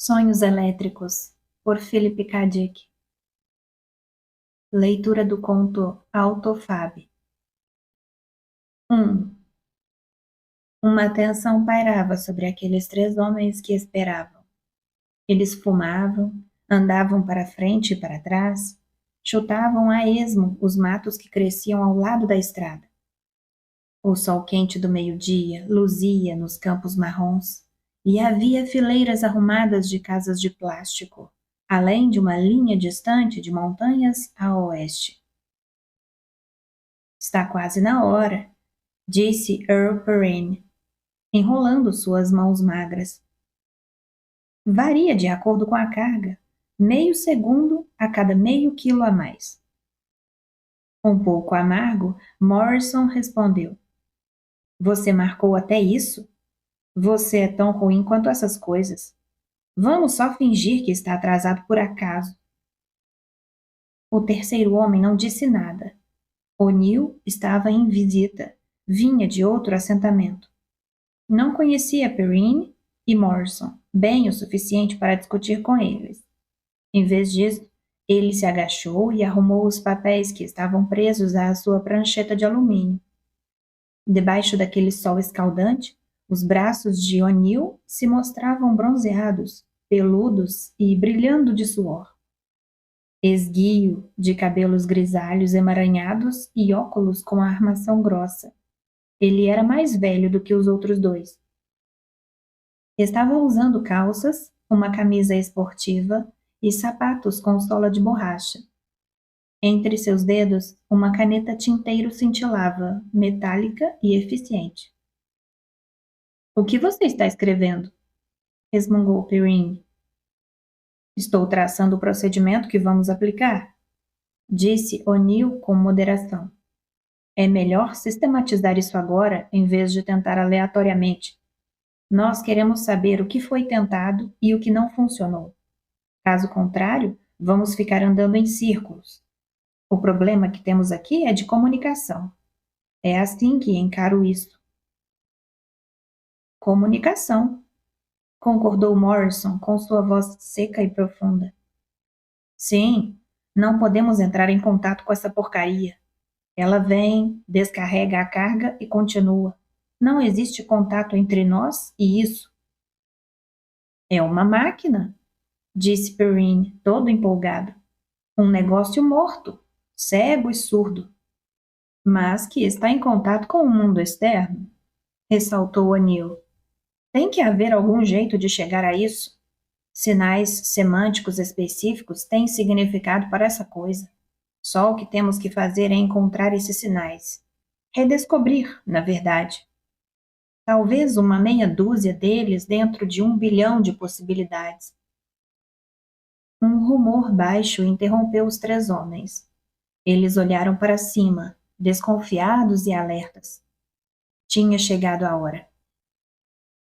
Sonhos Elétricos, por Philip K. Dick. Leitura do conto Autofab. 1. Uma tensão pairava sobre aqueles 3 homens que esperavam. Eles fumavam, andavam para frente e para trás, chutavam a esmo os matos que cresciam ao lado da estrada. O sol quente do meio-dia luzia nos campos marrons, e havia fileiras arrumadas de casas de plástico, além de uma linha distante de montanhas a oeste. Está quase na hora, disse Earl Perrine, enrolando suas mãos magras. Varia de acordo com a carga, meio segundo a cada meio quilo a mais. Um pouco amargo, Morrison respondeu. Você marcou até isso? Você é tão ruim quanto essas coisas. Vamos só fingir que está atrasado por acaso. O terceiro homem não disse nada. O'Neill estava em visita. Vinha de outro assentamento. Não conhecia Perrine e Morrison bem o suficiente para discutir com eles. Em vez disso, ele se agachou e arrumou os papéis que estavam presos à sua prancheta de alumínio. Debaixo daquele sol escaldante, os braços de O'Neill se mostravam bronzeados, peludos e brilhando de suor. Esguio, de cabelos grisalhos emaranhados e óculos com a armação grossa. Ele era mais velho do que os outros dois. Estava usando calças, uma camisa esportiva e sapatos com sola de borracha. Entre seus dedos, uma caneta tinteiro cintilava, metálica e eficiente. O que você está escrevendo? Resmungou Perrine. Estou traçando o procedimento que vamos aplicar, disse O'Neill com moderação. É melhor sistematizar isso agora em vez de tentar aleatoriamente. Nós queremos saber o que foi tentado e o que não funcionou. Caso contrário, vamos ficar andando em círculos. O problema que temos aqui é de comunicação. É assim que encaro isso. Comunicação, concordou Morrison com sua voz seca e profunda. Sim, não podemos entrar em contato com essa porcaria. Ela vem, descarrega a carga e continua. Não existe contato entre nós e isso. É uma máquina, disse Perrine, todo empolgado. Um negócio morto, cego e surdo. Mas que está em contato com o mundo externo, ressaltou O'Neill. Tem que haver algum jeito de chegar a isso. Sinais semânticos específicos têm significado para essa coisa. Só o que temos que fazer é encontrar esses sinais. Redescobrir, na verdade. Talvez uma meia dúzia deles dentro de 1 bilhão de possibilidades. Um rumor baixo interrompeu os 3 homens. Eles olharam para cima, desconfiados e alertas. Tinha chegado a hora.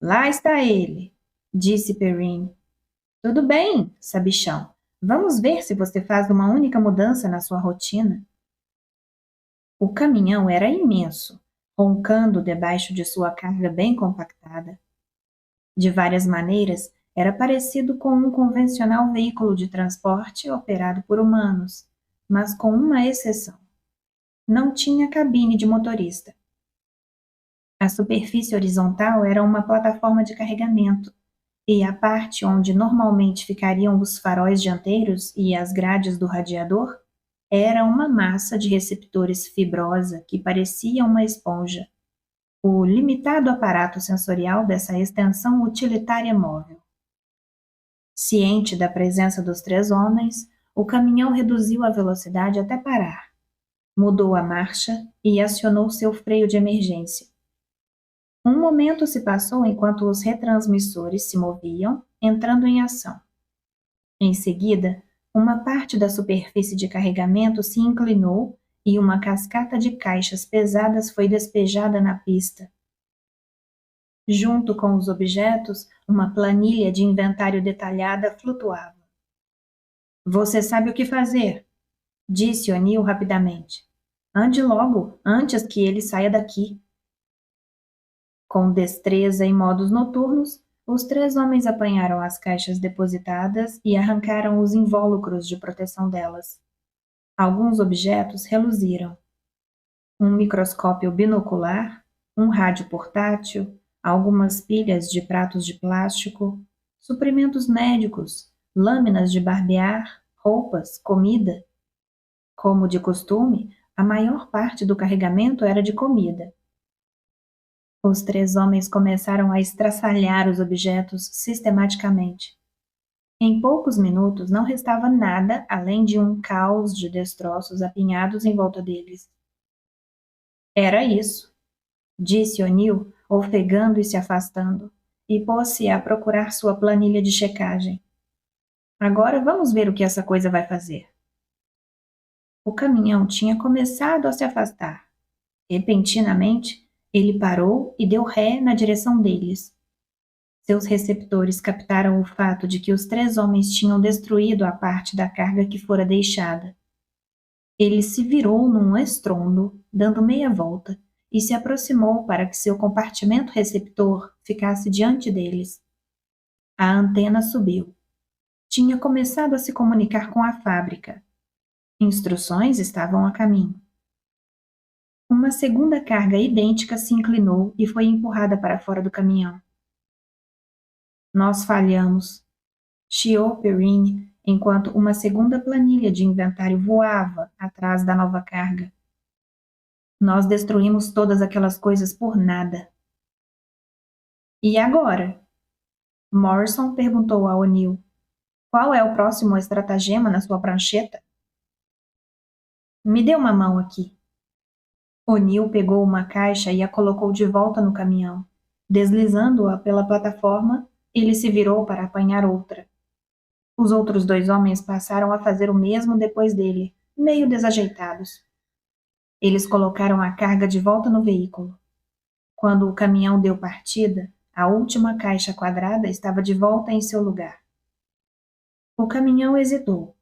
Lá está ele, disse Perrine. Tudo bem, sabichão. Vamos ver se você faz uma única mudança na sua rotina. O caminhão era imenso, roncando debaixo de sua carga bem compactada. De várias maneiras, era parecido com um convencional veículo de transporte operado por humanos, mas com uma exceção. Não tinha cabine de motorista. A superfície horizontal era uma plataforma de carregamento, e a parte onde normalmente ficariam os faróis dianteiros e as grades do radiador era uma massa de receptores fibrosa que parecia uma esponja, o limitado aparato sensorial dessa extensão utilitária móvel. Ciente da presença dos 3 homens, o caminhão reduziu a velocidade até parar, mudou a marcha e acionou seu freio de emergência. Um momento se passou enquanto os retransmissores se moviam, entrando em ação. Em seguida, uma parte da superfície de carregamento se inclinou e uma cascata de caixas pesadas foi despejada na pista. Junto com os objetos, uma planilha de inventário detalhada flutuava. Você sabe o que fazer, disse O'Neill rapidamente. Ande logo, antes que ele saia daqui. Com destreza e modos noturnos, Os 3 homens apanharam as caixas depositadas e arrancaram os invólucros de proteção delas. Alguns objetos reluziram. Um microscópio binocular, um rádio portátil, algumas pilhas de pratos de plástico, suprimentos médicos, lâminas de barbear, roupas, comida. Como de costume, a maior parte do carregamento era de comida. Os 3 homens começaram a estraçalhar os objetos sistematicamente. Em poucos minutos não restava nada além de um caos de destroços apinhados em volta deles. Era isso, disse O'Neill, ofegando e se afastando, e pôs-se a procurar sua planilha de checagem. Agora vamos ver o que essa coisa vai fazer. O caminhão tinha começado a se afastar. Repentinamente, ele parou e deu ré na direção deles. Seus receptores captaram o fato de que os 3 homens tinham destruído a parte da carga que fora deixada. Ele se virou num estrondo, dando meia volta, e se aproximou para que seu compartimento receptor ficasse diante deles. A antena subiu. Tinha começado a se comunicar com a fábrica. Instruções estavam a caminho. Uma segunda carga idêntica se inclinou e foi empurrada para fora do caminhão. Nós falhamos, chiou Perrine, enquanto uma segunda planilha de inventário voava atrás da nova carga. Nós destruímos todas aquelas coisas por nada. E agora? Morrison perguntou a O'Neill. Qual é o próximo estratagema na sua prancheta? Me dê uma mão aqui. O'Neill pegou uma caixa e a colocou de volta no caminhão. Deslizando-a pela plataforma, ele se virou para apanhar outra. Os outros 2 homens passaram a fazer o mesmo depois dele, meio desajeitados. Eles colocaram a carga de volta no veículo. Quando o caminhão deu partida, a última caixa quadrada estava de volta em seu lugar. O caminhão hesitou.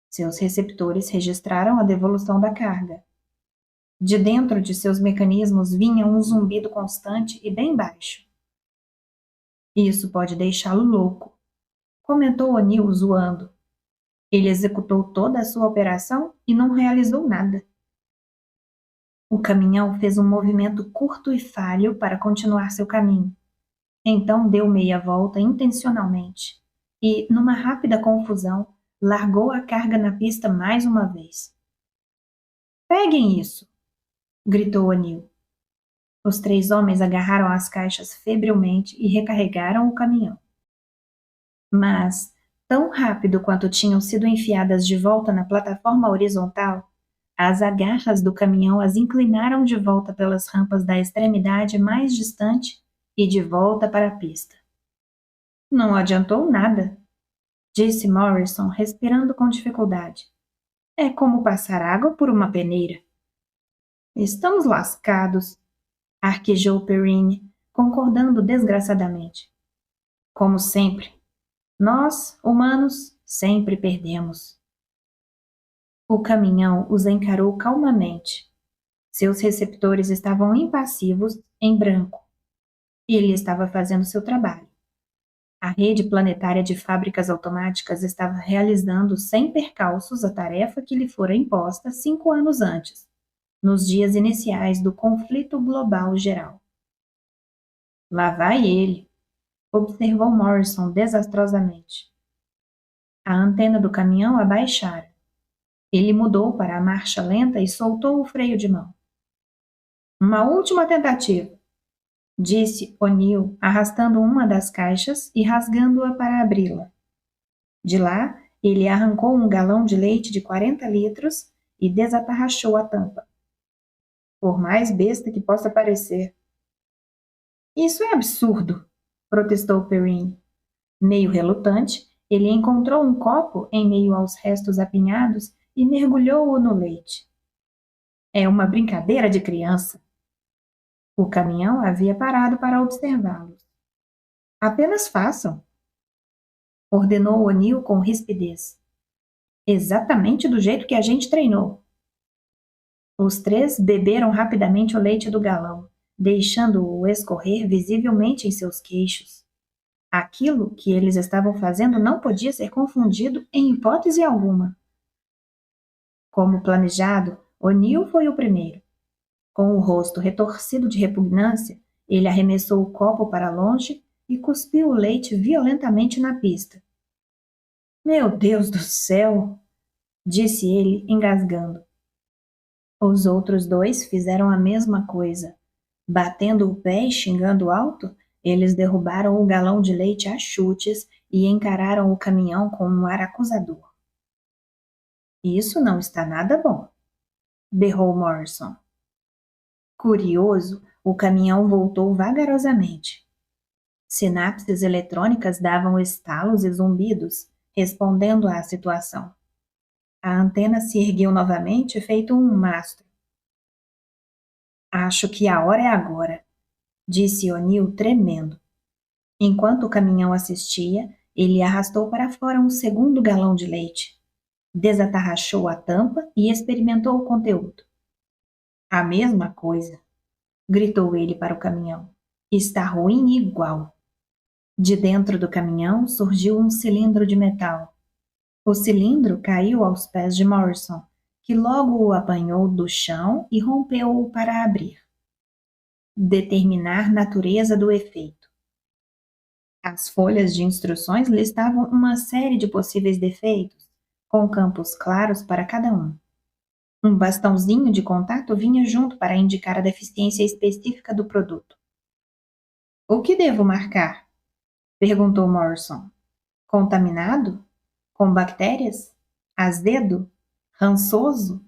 Seus receptores registraram a devolução da carga. De dentro de seus mecanismos vinha um zumbido constante e bem baixo. Isso pode deixá-lo louco, comentou O'Neill zoando. Ele executou toda a sua operação e não realizou nada. O caminhão fez um movimento curto e falho para continuar seu caminho. Então deu meia volta intencionalmente e, numa rápida confusão, largou a carga na pista mais uma vez. Peguem isso! Gritou O'Neill. Os 3 homens agarraram as caixas febrilmente e recarregaram o caminhão. Mas, tão rápido quanto tinham sido enfiadas de volta na plataforma horizontal, as agarras do caminhão as inclinaram de volta pelas rampas da extremidade mais distante e de volta para a pista. Não adiantou nada, disse Morrison, respirando com dificuldade. É como passar água por uma peneira. Estamos lascados, arquejou Perrine, concordando desgraçadamente. Como sempre, nós, humanos, sempre perdemos. O caminhão os encarou calmamente. Seus receptores estavam impassivos, em branco. Ele estava fazendo seu trabalho. A rede planetária de fábricas automáticas estava realizando sem percalços a tarefa que lhe fora imposta 5 anos antes, nos dias iniciais do conflito global geral. Lá vai ele, observou Morrison desastrosamente. A antena do caminhão abaixara. Ele mudou para a marcha lenta e soltou o freio de mão. Uma última tentativa, disse O'Neill, arrastando uma das caixas e rasgando-a para abri-la. De lá, ele arrancou um galão de leite de 40 litros e desatarrachou a tampa. Por mais besta que possa parecer. Isso é absurdo, protestou Perrine. Meio relutante, ele encontrou um copo em meio aos restos apinhados e mergulhou-o no leite. É uma brincadeira de criança. O caminhão havia parado para observá-los. Apenas façam, ordenou O'Neill com rispidez. Exatamente do jeito que a gente treinou. Os 3 beberam rapidamente o leite do galão, deixando-o escorrer visivelmente em seus queixos. Aquilo que eles estavam fazendo não podia ser confundido em hipótese alguma. Como planejado, O'Neill foi o primeiro. Com o rosto retorcido de repugnância, ele arremessou o copo para longe e cuspiu o leite violentamente na pista. Meu Deus do céu! Disse ele, engasgando. Os outros dois fizeram a mesma coisa. Batendo o pé e xingando alto, eles derrubaram o galão de leite a chutes e encararam o caminhão com um ar acusador. Isso não está nada bom, berrou Morrison. Curioso, o caminhão voltou vagarosamente. Sinapses eletrônicas davam estalos e zumbidos, respondendo à situação. A antena se ergueu novamente, feito um mastro. Acho que a hora é agora, disse O'Neill tremendo. Enquanto o caminhão assistia, ele arrastou para fora um segundo galão de leite. Desatarrachou a tampa e experimentou o conteúdo. A mesma coisa, gritou ele para o caminhão. Está ruim igual. De dentro do caminhão surgiu um cilindro de metal. O cilindro caiu aos pés de Morrison, que logo o apanhou do chão e rompeu-o para abrir. Determinar natureza do efeito. As folhas de instruções listavam uma série de possíveis defeitos, com campos claros para cada um. Um bastãozinho de contato vinha junto para indicar a deficiência específica do produto. O que devo marcar? Perguntou Morrison. Contaminado? Com bactérias? Azedo? Rançoso?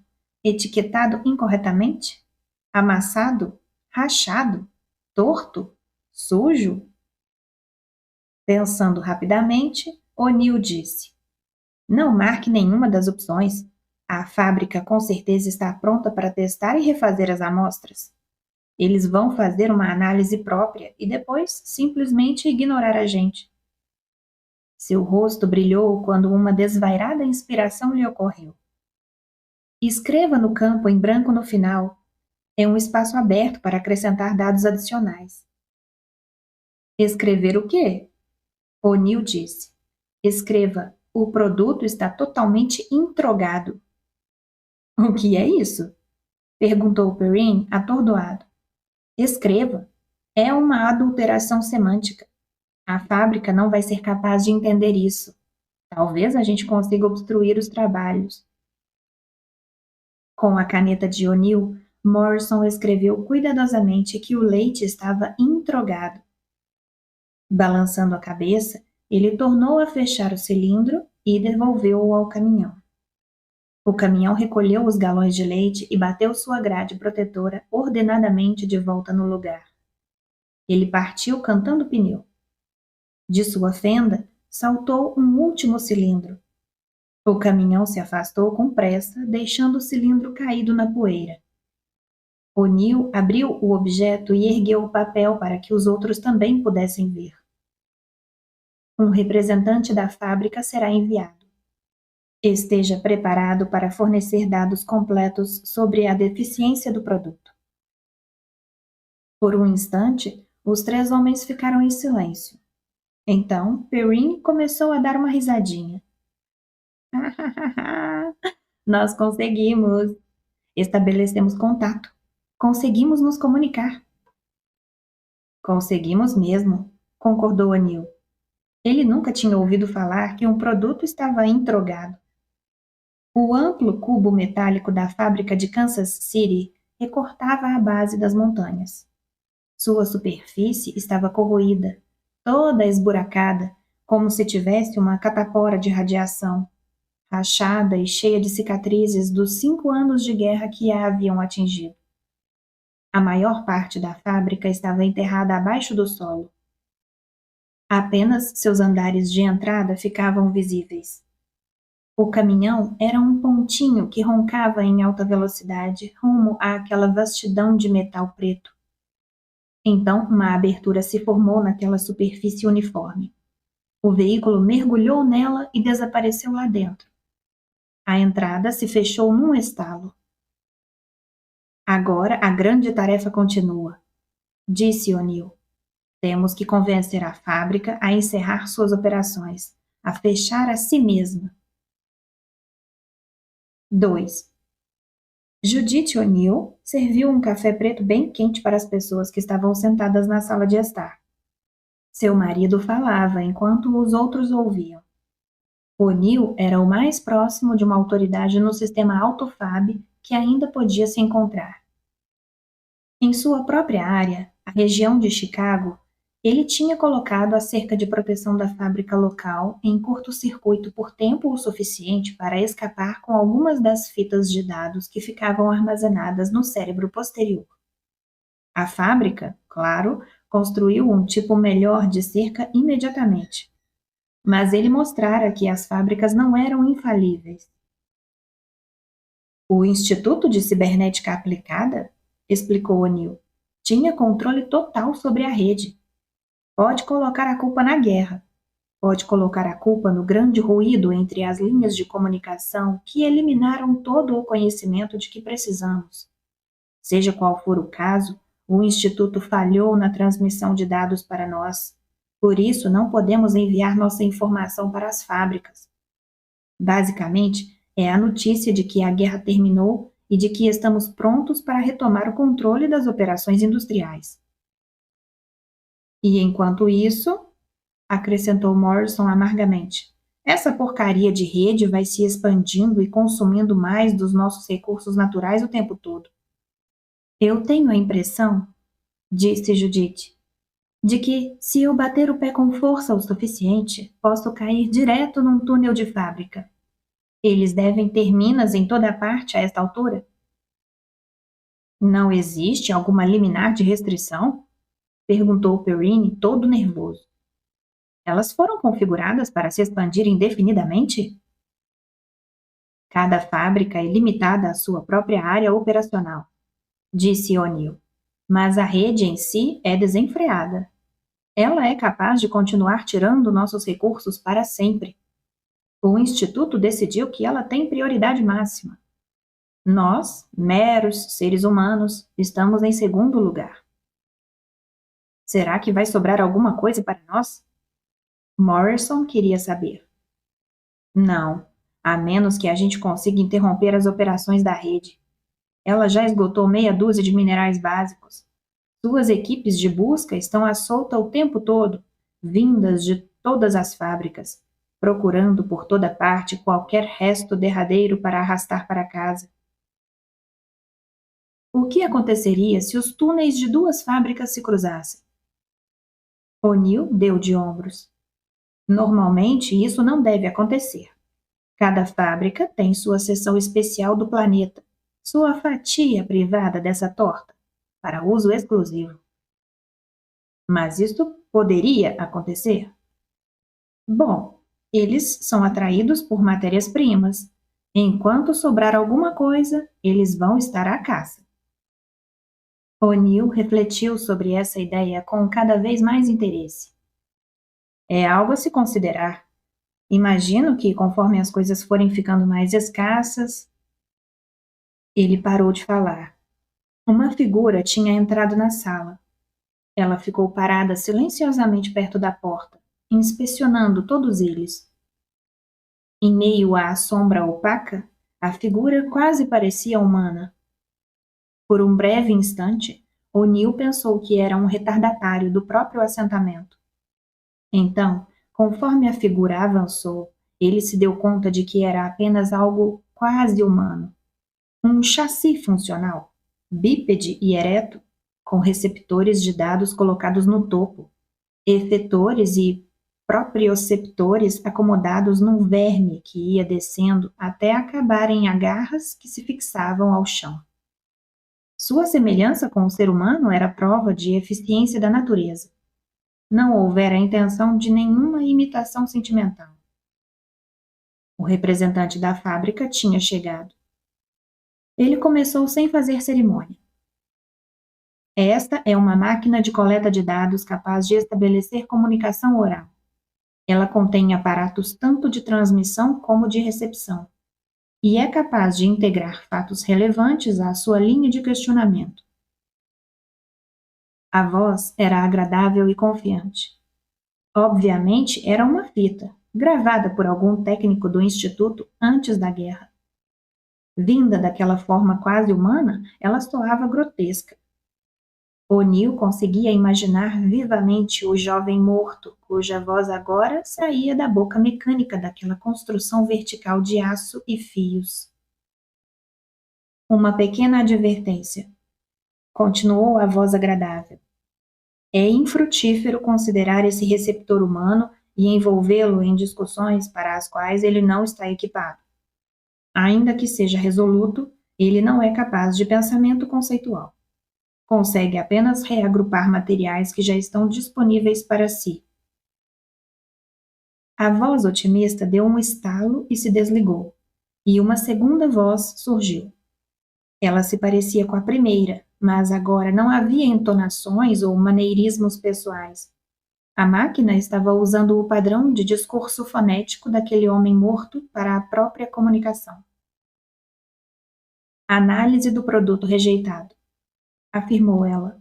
Etiquetado incorretamente? Amassado? Rachado? Torto? Sujo? Pensando rapidamente, O'Neill disse: Não marque nenhuma das opções. A fábrica com certeza está pronta para testar e refazer as amostras. Eles vão fazer uma análise própria e depois simplesmente ignorar a gente. Seu rosto brilhou quando uma desvairada inspiração lhe ocorreu. Escreva no campo em branco no final. É um espaço aberto para acrescentar dados adicionais. Escrever o quê? O'Neill disse. Escreva: o produto está totalmente introgado. O que é isso? Perguntou Perrine, atordoado. Escreva. É uma adulteração semântica. A fábrica não vai ser capaz de entender isso. Talvez a gente consiga obstruir os trabalhos. Com a caneta de O'Neill, Morrison escreveu cuidadosamente que o leite estava introgado. Balançando a cabeça, ele tornou a fechar o cilindro e devolveu-o ao caminhão. O caminhão recolheu os galões de leite e bateu sua grade protetora ordenadamente de volta no lugar. Ele partiu cantando pneu. De sua fenda, saltou um último cilindro. O caminhão se afastou com pressa, deixando o cilindro caído na poeira. O'Neill abriu o objeto e ergueu o papel para que os outros também pudessem ver. Um representante da fábrica será enviado. Esteja preparado para fornecer dados completos sobre a deficiência do produto. Por um instante, os três homens ficaram em silêncio. Então, Perrine começou a dar uma risadinha. Nós conseguimos! Estabelecemos contato. Conseguimos nos comunicar. Conseguimos mesmo, concordou O'Neill. Ele nunca tinha ouvido falar que um produto estava introgado. O amplo cubo metálico da fábrica de Kansas City recortava a base das montanhas. Sua superfície estava corroída, toda esburacada, como se tivesse uma catapora de radiação, rachada e cheia de cicatrizes dos 5 anos de guerra que a haviam atingido. A maior parte da fábrica estava enterrada abaixo do solo. Apenas seus andares de entrada ficavam visíveis. O caminhão era um pontinho que roncava em alta velocidade rumo àquela vastidão de metal preto. Então, uma abertura se formou naquela superfície uniforme. O veículo mergulhou nela e desapareceu lá dentro. A entrada se fechou num estalo. Agora a grande tarefa continua, disse O'Neill. Temos que convencer a fábrica a encerrar suas operações, a fechar a si mesma. 2. Judith O'Neill serviu um café preto bem quente para as pessoas que estavam sentadas na sala de estar. Seu marido falava enquanto os outros ouviam. O'Neill era o mais próximo de uma autoridade no sistema Autofab que ainda podia se encontrar. Em sua própria área, a região de Chicago, ele tinha colocado a cerca de proteção da fábrica local em curto-circuito por tempo o suficiente para escapar com algumas das fitas de dados que ficavam armazenadas no cérebro posterior. A fábrica, claro, construiu um tipo melhor de cerca imediatamente. Mas ele mostrara que as fábricas não eram infalíveis. O Instituto de Cibernética Aplicada, explicou O'Neill, tinha controle total sobre a rede. Pode colocar a culpa na guerra. Pode colocar a culpa no grande ruído entre as linhas de comunicação que eliminaram todo o conhecimento de que precisamos. Seja qual for o caso, o Instituto falhou na transmissão de dados para nós. Por isso, não podemos enviar nossa informação para as fábricas. Basicamente, é a notícia de que a guerra terminou e de que estamos prontos para retomar o controle das operações industriais. E enquanto isso, acrescentou Morrison amargamente, essa porcaria de rede vai se expandindo e consumindo mais dos nossos recursos naturais o tempo todo. Eu tenho a impressão, disse Judith, de que, se eu bater o pé com força o suficiente, posso cair direto num túnel de fábrica. Eles devem ter minas em toda parte a esta altura? Não existe alguma liminar de restrição? Perguntou Perrine, todo nervoso. Elas foram configuradas para se expandir indefinidamente? Cada fábrica é limitada à sua própria área operacional, disse O'Neill, mas a rede em si é desenfreada. Ela é capaz de continuar tirando nossos recursos para sempre. O Instituto decidiu que ela tem prioridade máxima. Nós, meros seres humanos, estamos em segundo lugar. Será que vai sobrar alguma coisa para nós? Morrison queria saber. Não, a menos que a gente consiga interromper as operações da rede. Ela já esgotou meia dúzia de minerais básicos. Suas equipes de busca estão à solta o tempo todo, vindas de todas as fábricas, procurando por toda parte qualquer resto derradeiro para arrastar para casa. O que aconteceria se os túneis de duas fábricas se cruzassem? O'Neill deu de ombros. Normalmente, isso não deve acontecer. Cada fábrica tem sua seção especial do planeta, sua fatia privada dessa torta, para uso exclusivo. Mas isso poderia acontecer? Bom, eles são atraídos por matérias-primas. Enquanto sobrar alguma coisa, eles vão estar à caça. O'Neill refletiu sobre essa ideia com cada vez mais interesse. É algo a se considerar. Imagino que, conforme as coisas forem ficando mais escassas... Ele parou de falar. Uma figura tinha entrado na sala. Ela ficou parada silenciosamente perto da porta, inspecionando todos eles. Em meio à sombra opaca, a figura quase parecia humana. Por um breve instante, O'Neill pensou que era um retardatário do próprio assentamento. Então, conforme a figura avançou, ele se deu conta de que era apenas algo quase humano. Um chassi funcional, bípede e ereto, com receptores de dados colocados no topo, efetores e proprioceptores acomodados num verme que ia descendo até acabar em agarras que se fixavam ao chão. Sua semelhança com o ser humano era prova de eficiência da natureza. Não houvera intenção de nenhuma imitação sentimental. O representante da fábrica tinha chegado. Ele começou sem fazer cerimônia. Esta é uma máquina de coleta de dados capaz de estabelecer comunicação oral. Ela contém aparatos tanto de transmissão como de recepção, e é capaz de integrar fatos relevantes à sua linha de questionamento. A voz era agradável e confiante. Obviamente era uma fita, gravada por algum técnico do instituto antes da guerra. Vinda daquela forma quase humana, ela soava grotesca. O'Neill conseguia imaginar vivamente o jovem morto, cuja voz agora saía da boca mecânica daquela construção vertical de aço e fios. Uma pequena advertência. Continuou a voz agradável. É infrutífero considerar esse receptor humano e envolvê-lo em discussões para as quais ele não está equipado. Ainda que seja resoluto, ele não é capaz de pensamento conceitual. Consegue apenas reagrupar materiais que já estão disponíveis para si. A voz otimista deu um estalo e se desligou, e uma segunda voz surgiu. Ela se parecia com a primeira, mas agora não havia entonações ou maneirismos pessoais. A máquina estava usando o padrão de discurso fonético daquele homem morto para a própria comunicação. Análise do produto rejeitado, afirmou ela.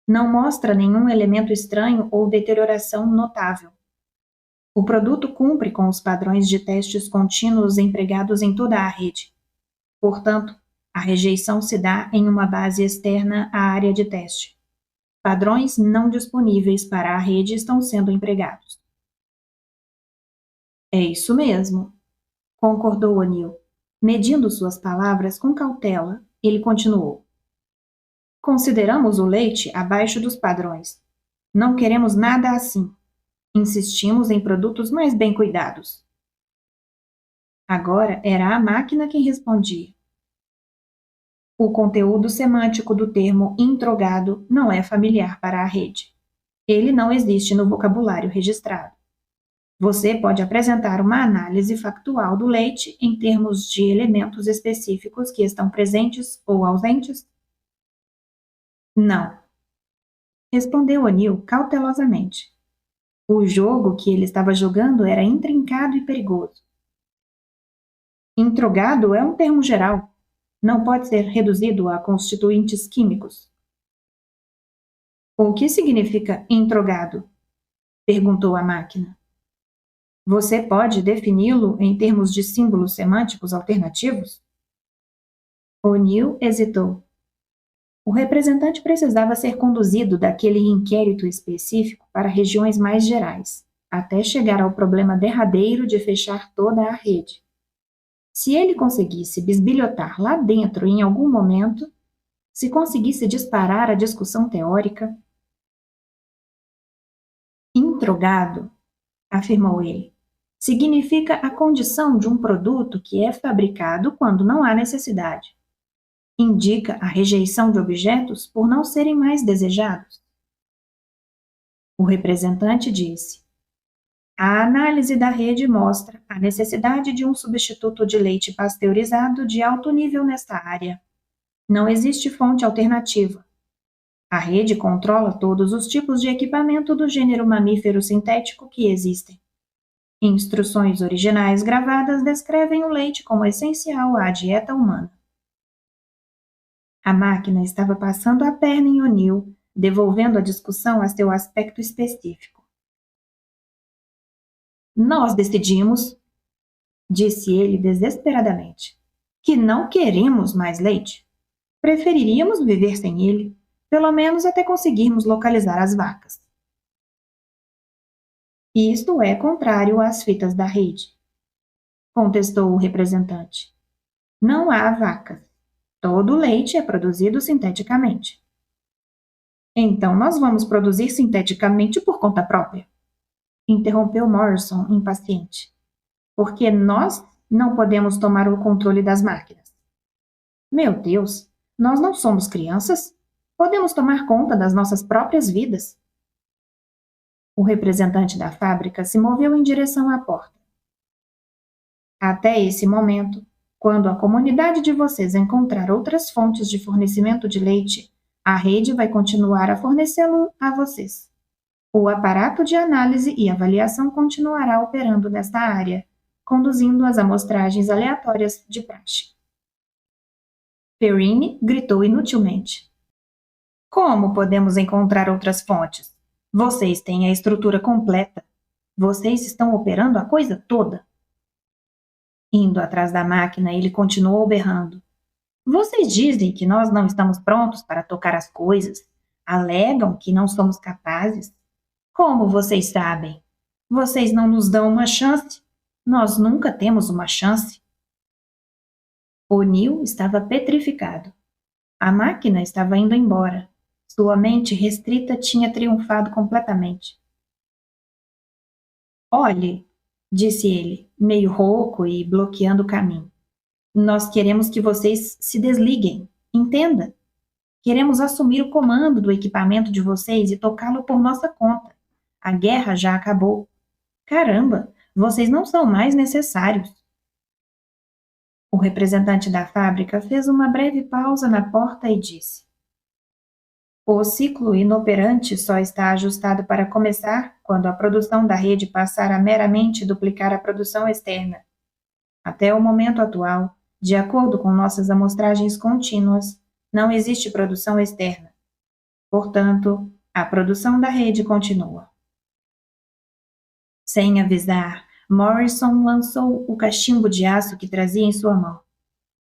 Não mostra nenhum elemento estranho ou deterioração notável. O produto cumpre com os padrões de testes contínuos empregados em toda a rede. Portanto, a rejeição se dá em uma base externa à área de teste. Padrões não disponíveis para a rede estão sendo empregados. É isso mesmo, concordou O'Neill. Medindo suas palavras com cautela, ele continuou. Consideramos o leite abaixo dos padrões. Não queremos nada assim. Insistimos em produtos mais bem cuidados. Agora era a máquina quem respondia. O conteúdo semântico do termo introgado não é familiar para a rede. Ele não existe no vocabulário registrado. Você pode apresentar uma análise factual do leite em termos de elementos específicos que estão presentes ou ausentes? Não, respondeu O'Neill cautelosamente. O jogo que ele estava jogando era intrincado e perigoso. Introgado é um termo geral. Não pode ser reduzido a constituintes químicos. O que significa introgado? Perguntou a máquina. Você pode defini-lo em termos de símbolos semânticos alternativos? O'Neill hesitou. O representante precisava ser conduzido daquele inquérito específico para regiões mais gerais, até chegar ao problema derradeiro de fechar toda a rede. Se ele conseguisse bisbilhotar lá dentro em algum momento, se conseguisse disparar a discussão teórica. Introgado, afirmou ele, significa a condição de um produto que é fabricado quando não há necessidade. Indica a rejeição de objetos por não serem mais desejados. O representante disse: a análise da rede mostra a necessidade de um substituto de leite pasteurizado de alto nível nesta área. Não existe fonte alternativa. A rede controla todos os tipos de equipamento do gênero mamífero sintético que existem. Instruções originais gravadas descrevem o leite como essencial à dieta humana. A máquina estava passando a perna em O'Neill, devolvendo a discussão a seu aspecto específico. Nós decidimos, disse ele desesperadamente, que não queremos mais leite. Preferiríamos viver sem ele, pelo menos até conseguirmos localizar as vacas. Isto é contrário às fitas da rede, contestou o representante. Não há vacas. Todo o leite é produzido sinteticamente. Então nós vamos produzir sinteticamente por conta própria, interrompeu Morrison, impaciente. Porque nós não podemos tomar o controle das máquinas. Meu Deus, nós não somos crianças? Podemos tomar conta das nossas próprias vidas. O representante da fábrica se moveu em direção à porta. Até esse momento, quando a comunidade de vocês encontrar outras fontes de fornecimento de leite, a rede vai continuar a fornecê-lo a vocês. O aparato de análise e avaliação continuará operando nesta área, conduzindo as amostragens aleatórias de praxe. Perrine gritou inutilmente. Como podemos encontrar outras fontes? Vocês têm a estrutura completa. Vocês estão operando a coisa toda. Indo atrás da máquina, ele continuou berrando. Vocês dizem que nós não estamos prontos para tocar as coisas. Alegam que não somos capazes. Como vocês sabem? Vocês não nos dão uma chance. Nós nunca temos uma chance. O'Neill estava petrificado. A máquina estava indo embora. Sua mente restrita tinha triunfado completamente. Olhe, disse ele, meio rouco e bloqueando o caminho. Nós queremos que vocês se desliguem. Entenda. Queremos assumir o comando do equipamento de vocês e tocá-lo por nossa conta. A guerra já acabou. Caramba, vocês não são mais necessários. O representante da fábrica fez uma breve pausa na porta e disse: O ciclo inoperante só está ajustado para começar quando a produção da rede passar a meramente duplicar a produção externa. Até o momento atual, de acordo com nossas amostragens contínuas, não existe produção externa. Portanto, a produção da rede continua. Sem avisar, Morrison lançou o cachimbo de aço que trazia em sua mão.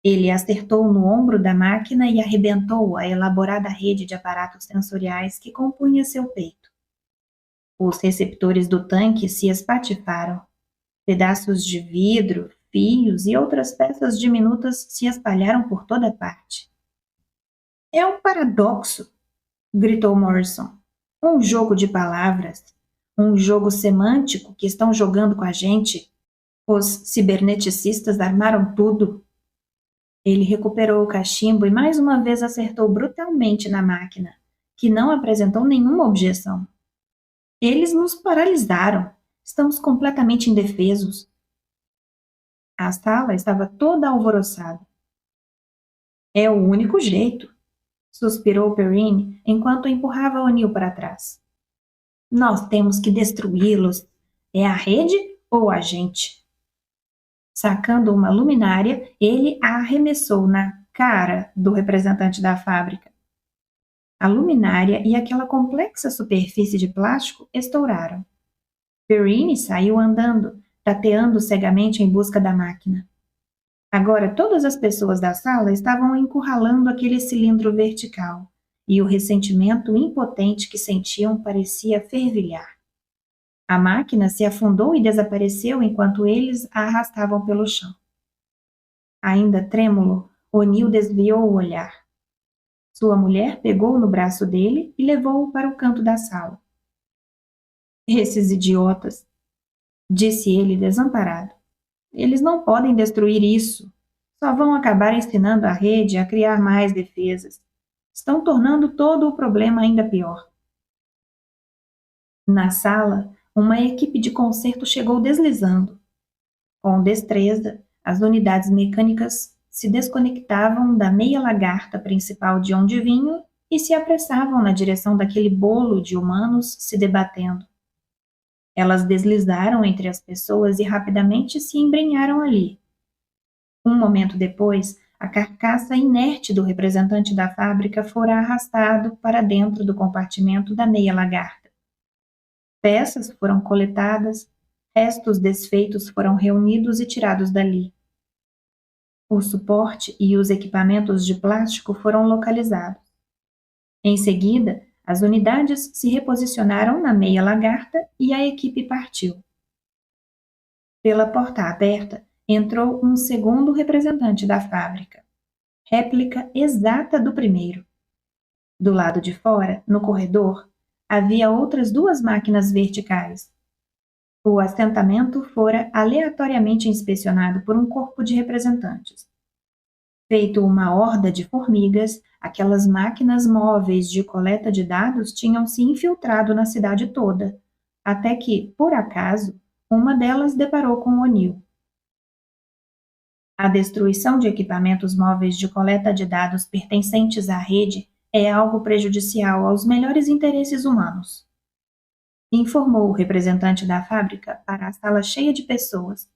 Ele acertou no ombro da máquina e arrebentou a elaborada rede de aparatos sensoriais que compunha seu peito. Os receptores do tanque se espatifaram. Pedaços de vidro, fios e outras peças diminutas se espalharam por toda parte. É um paradoxo, gritou Morrison. Um jogo de palavras. Um jogo semântico que estão jogando com a gente. Os ciberneticistas armaram tudo. Ele recuperou o cachimbo e mais uma vez acertou brutalmente na máquina, que não apresentou nenhuma objeção. Eles nos paralisaram. Estamos completamente indefesos. A sala estava toda alvoroçada. É o único jeito, suspirou Perrine enquanto empurrava O'Neill para trás. Nós temos que destruí-los. É a rede ou a gente? Sacando uma luminária, ele a arremessou na cara do representante da fábrica. A luminária e aquela complexa superfície de plástico estouraram. Perrine saiu andando, tateando cegamente em busca da máquina. Agora todas as pessoas da sala estavam encurralando aquele cilindro vertical, e o ressentimento impotente que sentiam parecia fervilhar. A máquina se afundou e desapareceu enquanto eles a arrastavam pelo chão. Ainda trêmulo, O'Neill desviou o olhar. Sua mulher pegou no braço dele e levou-o para o canto da sala. Esses idiotas, disse ele desamparado. Eles não podem destruir isso. Só vão acabar ensinando a rede a criar mais defesas. Estão tornando todo o problema ainda pior. Na sala, uma equipe de conserto chegou deslizando. Com destreza, as unidades mecânicas se desconectavam da meia lagarta principal de onde vinham e se apressavam na direção daquele bolo de humanos se debatendo. Elas deslizaram entre as pessoas e rapidamente se embrenharam ali. Um momento depois, a carcaça inerte do representante da fábrica fora arrastado para dentro do compartimento da meia lagarta. Peças foram coletadas, restos desfeitos foram reunidos e tirados dali. O suporte e os equipamentos de plástico foram localizados. Em seguida, as unidades se reposicionaram na meia lagarta e a equipe partiu. Pela porta aberta, entrou um segundo representante da fábrica, réplica exata do primeiro. Do lado de fora, no corredor, havia outras duas máquinas verticais. O assentamento fora aleatoriamente inspecionado por um corpo de representantes. Feito uma horda de formigas, aquelas máquinas móveis de coleta de dados tinham se infiltrado na cidade toda, até que, por acaso, uma delas deparou com O'Neill. A destruição de equipamentos móveis de coleta de dados pertencentes à rede é algo prejudicial aos melhores interesses humanos, informou o representante da fábrica para a sala cheia de pessoas.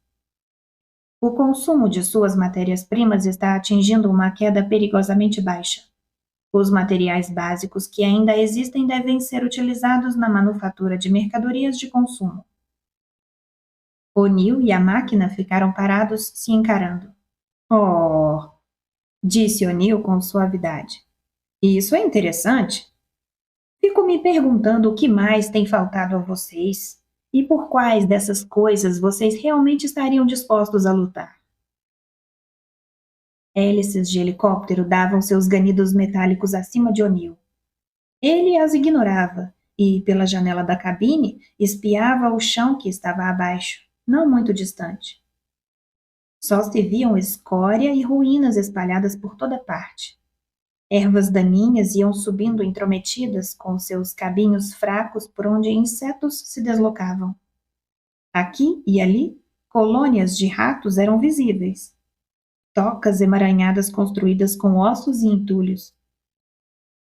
O consumo de suas matérias-primas está atingindo uma queda perigosamente baixa. Os materiais básicos que ainda existem devem ser utilizados na manufatura de mercadorias de consumo. O'Neill e a máquina ficaram parados, se encarando. Oh, disse O'Neill com suavidade. Isso é interessante. Fico me perguntando o que mais tem faltado a vocês e por quais dessas coisas vocês realmente estariam dispostos a lutar. Hélices de helicóptero davam seus ganidos metálicos acima de O'Neill. Ele as ignorava e, pela janela da cabine, espiava o chão que estava abaixo, não muito distante. Só se viam escória e ruínas espalhadas por toda parte. Ervas daninhas iam subindo intrometidas com seus cabinhos fracos por onde insetos se deslocavam. Aqui e ali, colônias de ratos eram visíveis. Tocas emaranhadas construídas com ossos e entulhos.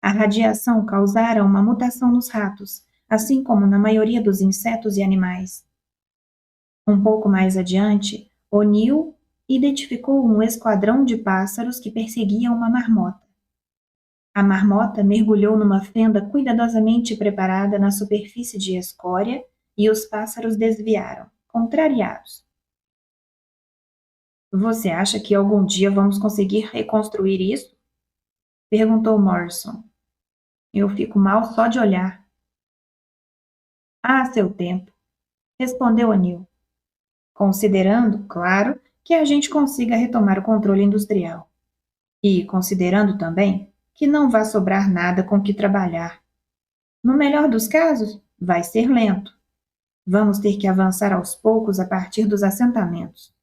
A radiação causara uma mutação nos ratos, assim como na maioria dos insetos e animais. Um pouco mais adiante, O'Neill identificou um esquadrão de pássaros que perseguia uma marmota. A marmota mergulhou numa fenda cuidadosamente preparada na superfície de escória e os pássaros desviaram, contrariados. Você acha que algum dia vamos conseguir reconstruir isso? Perguntou Morrison. Eu fico mal só de olhar. Ah, seu tempo, respondeu O'Neill, considerando, claro, que a gente consiga retomar o controle industrial. E considerando também que não vai sobrar nada com que trabalhar. No melhor dos casos, vai ser lento. Vamos ter que avançar aos poucos a partir dos assentamentos.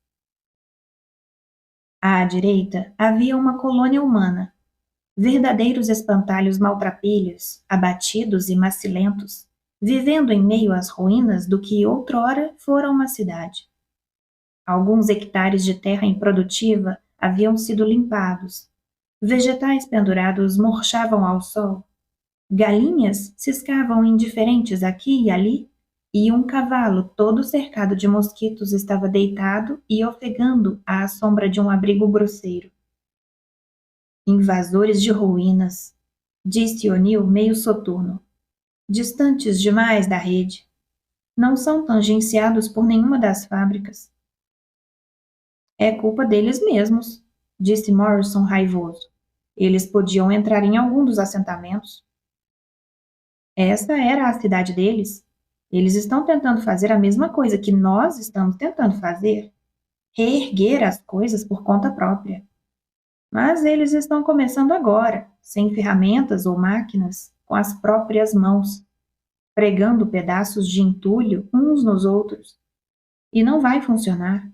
À direita havia uma colônia humana, verdadeiros espantalhos maltrapilhos, abatidos e macilentos, vivendo em meio às ruínas do que outrora fora uma cidade. Alguns hectares de terra improdutiva haviam sido limpados. Vegetais pendurados murchavam ao sol. Galinhas ciscavam indiferentes aqui e ali, e um cavalo todo cercado de mosquitos estava deitado e ofegando à sombra de um abrigo grosseiro. Invasores de ruínas, disse O'Neill meio soturno, distantes demais da rede. Não são tangenciados por nenhuma das fábricas. É culpa deles mesmos, disse Morrison raivoso. Eles podiam entrar em algum dos assentamentos. Essa era a cidade deles. Eles estão tentando fazer a mesma coisa que nós estamos tentando fazer. Reerguer as coisas por conta própria. Mas eles estão começando agora, sem ferramentas ou máquinas, com as próprias mãos, pregando pedaços de entulho uns nos outros. E não vai funcionar.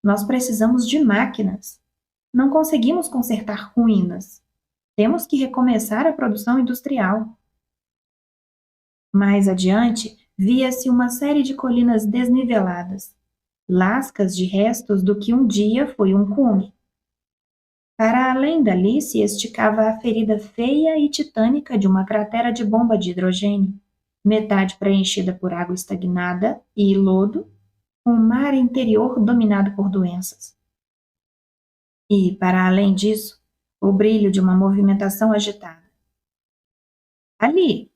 Nós precisamos de máquinas. Não conseguimos consertar ruínas. Temos que recomeçar a produção industrial. Mais adiante, via-se uma série de colinas desniveladas, lascas de restos do que um dia foi um cume. Para além dali se esticava a ferida feia e titânica de uma cratera de bomba de hidrogênio, metade preenchida por água estagnada e lodo, um mar interior dominado por doenças. E, para além disso, o brilho de uma movimentação agitada. Ali,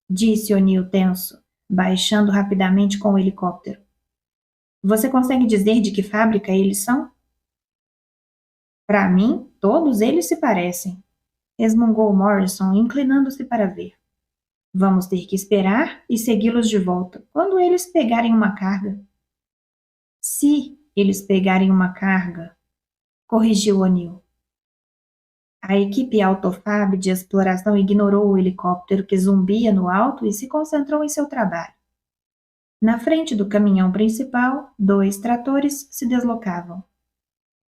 disse O'Neill tenso, baixando rapidamente com o helicóptero. Você consegue dizer de que fábrica eles são? Para mim, todos eles se parecem, resmungou Morrison, inclinando-se para ver. Vamos ter que esperar e segui-los de volta, quando eles pegarem uma carga. Se eles pegarem uma carga, corrigiu O'Neill. A equipe Autofab de exploração ignorou o helicóptero que zumbia no alto e se concentrou em seu trabalho. Na frente do caminhão principal, 2 tratores se deslocavam.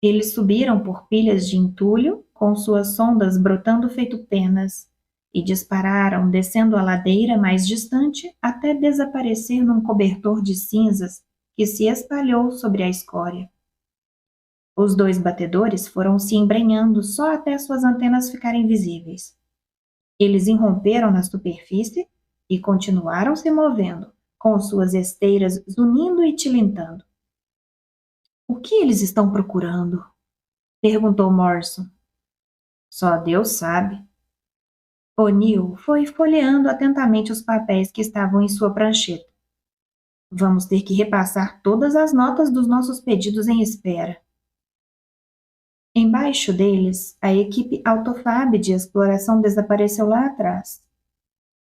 Eles subiram por pilhas de entulho, com suas sondas brotando feito penas, e dispararam descendo a ladeira mais distante até desaparecer num cobertor de cinzas que se espalhou sobre a escória. Os 2 batedores foram se embrenhando só até suas antenas ficarem visíveis. Eles irromperam na superfície e continuaram se movendo, com suas esteiras zunindo e tilintando. O que eles estão procurando? Perguntou Morrison. Só Deus sabe. O'Neill foi folheando atentamente os papéis que estavam em sua prancheta. Vamos ter que repassar todas as notas dos nossos pedidos em espera. Embaixo deles, a equipe Autofab de exploração desapareceu lá atrás.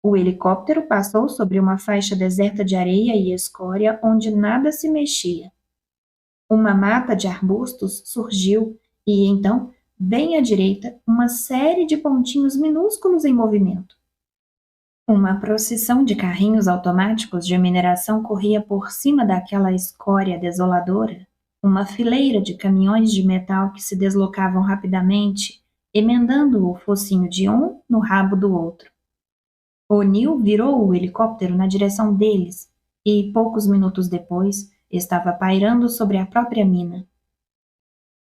O helicóptero passou sobre uma faixa deserta de areia e escória onde nada se mexia. Uma mata de arbustos surgiu e, então, bem à direita, uma série de pontinhos minúsculos em movimento. Uma procissão de carrinhos automáticos de mineração corria por cima daquela escória desoladora, uma fileira de caminhões de metal que se deslocavam rapidamente, emendando o focinho de um no rabo do outro. O'Neill virou o helicóptero na direção deles e, poucos minutos depois, estava pairando sobre a própria mina.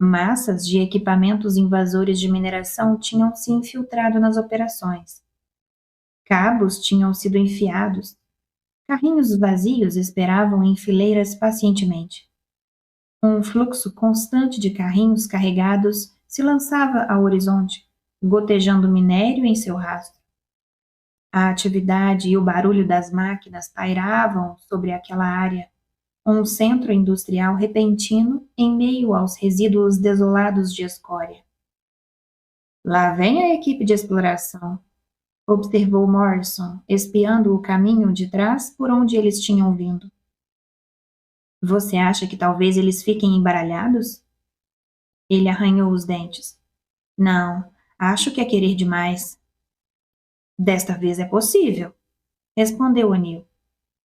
Massas de equipamentos invasores de mineração tinham se infiltrado nas operações. Cabos tinham sido enfiados. Carrinhos vazios esperavam em fileiras pacientemente. Um fluxo constante de carrinhos carregados se lançava ao horizonte, gotejando minério em seu rastro. A atividade e o barulho das máquinas pairavam sobre aquela área, um centro industrial repentino em meio aos resíduos desolados de escória. Lá vem a equipe de exploração, observou Morrison, espiando o caminho de trás por onde eles tinham vindo. Você acha que talvez eles fiquem embaralhados? Ele arranhou os dentes. Não, acho que é querer demais. Desta vez é possível, respondeu O'Neill.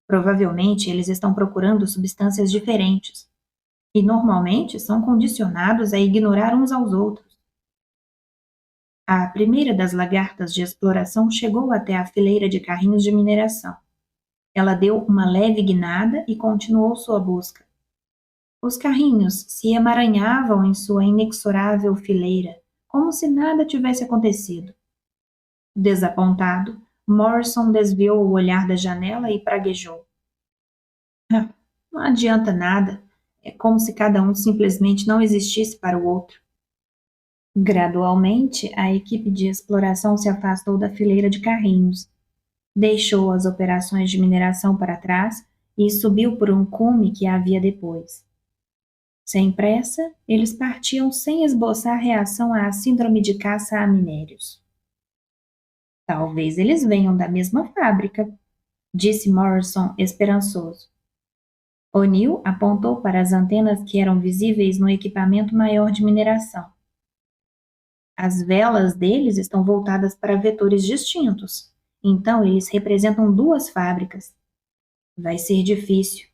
Provavelmente eles estão procurando substâncias diferentes e normalmente são condicionados a ignorar uns aos outros. A primeira das lagartas de exploração chegou até a fileira de carrinhos de mineração. Ela deu uma leve guinada e continuou sua busca. Os carrinhos se emaranhavam em sua inexorável fileira, como se nada tivesse acontecido. Desapontado, Morrison desviou o olhar da janela e praguejou. Não adianta nada. É como se cada um simplesmente não existisse para o outro. Gradualmente, a equipe de exploração se afastou da fileira de carrinhos, deixou as operações de mineração para trás e subiu por um cume que havia depois. Sem pressa, eles partiam sem esboçar reação à síndrome de caça a minérios. Talvez eles venham da mesma fábrica, disse Morrison esperançoso. O'Neill apontou para as antenas que eram visíveis no equipamento maior de mineração. As velas deles estão voltadas para vetores distintos, então eles representam duas fábricas. Vai ser difícil.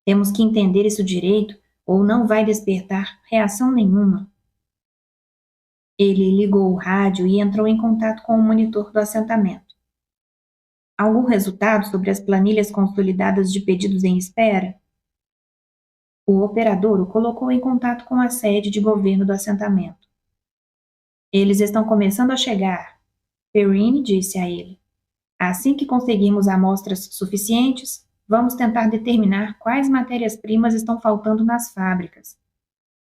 Temos que entender isso direito ou não vai despertar reação nenhuma. Ele ligou o rádio e entrou em contato com o monitor do assentamento. Algum resultado sobre as planilhas consolidadas de pedidos em espera? O operador o colocou em contato com a sede de governo do assentamento. Eles estão começando a chegar, Perrine disse a ele. Assim que conseguirmos amostras suficientes, vamos tentar determinar quais matérias-primas estão faltando nas fábricas.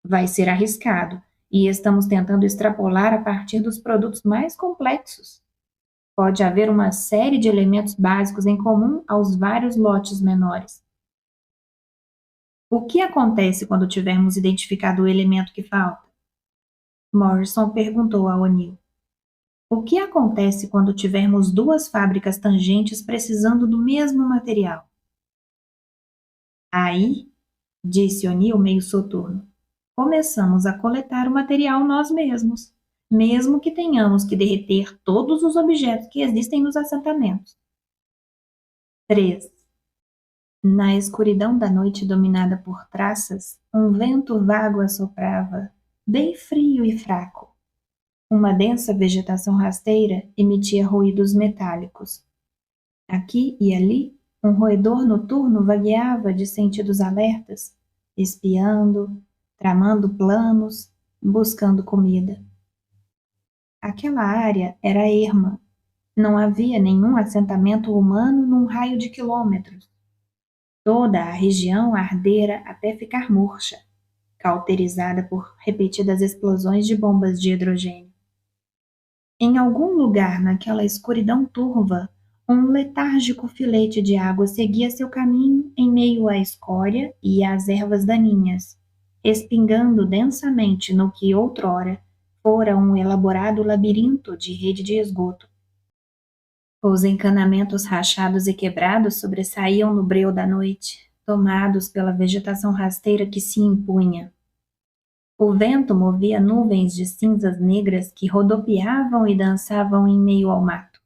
Vai ser arriscado, e estamos tentando extrapolar a partir dos produtos mais complexos. Pode haver uma série de elementos básicos em comum aos vários lotes menores. O que acontece quando tivermos identificado o elemento que falta? Morrison perguntou a O'Neill. O que acontece quando tivermos duas fábricas tangentes precisando do mesmo material? Aí, disse O'Neill meio soturno, começamos a coletar o material nós mesmos, mesmo que tenhamos que derreter todos os objetos que existem nos assentamentos. 3. Na escuridão da noite dominada por traças, um vento vago assoprava, bem frio e fraco. Uma densa vegetação rasteira emitia ruídos metálicos. Aqui e ali, um roedor noturno vagueava de sentidos alertas, espiando, tramando planos, buscando comida. Aquela área era erma. Não havia nenhum assentamento humano num raio de quilômetros. Toda a região ardera até ficar murcha, cauterizada por repetidas explosões de bombas de hidrogênio. Em algum lugar naquela escuridão turva, um letárgico filete de água seguia seu caminho em meio à escória e às ervas daninhas, respingando densamente no que outrora fora um elaborado labirinto de rede de esgoto. Os encanamentos rachados e quebrados sobressaíam no breu da noite, tomados pela vegetação rasteira que se impunha. O vento movia nuvens de cinzas negras que rodopiavam e dançavam em meio ao mato.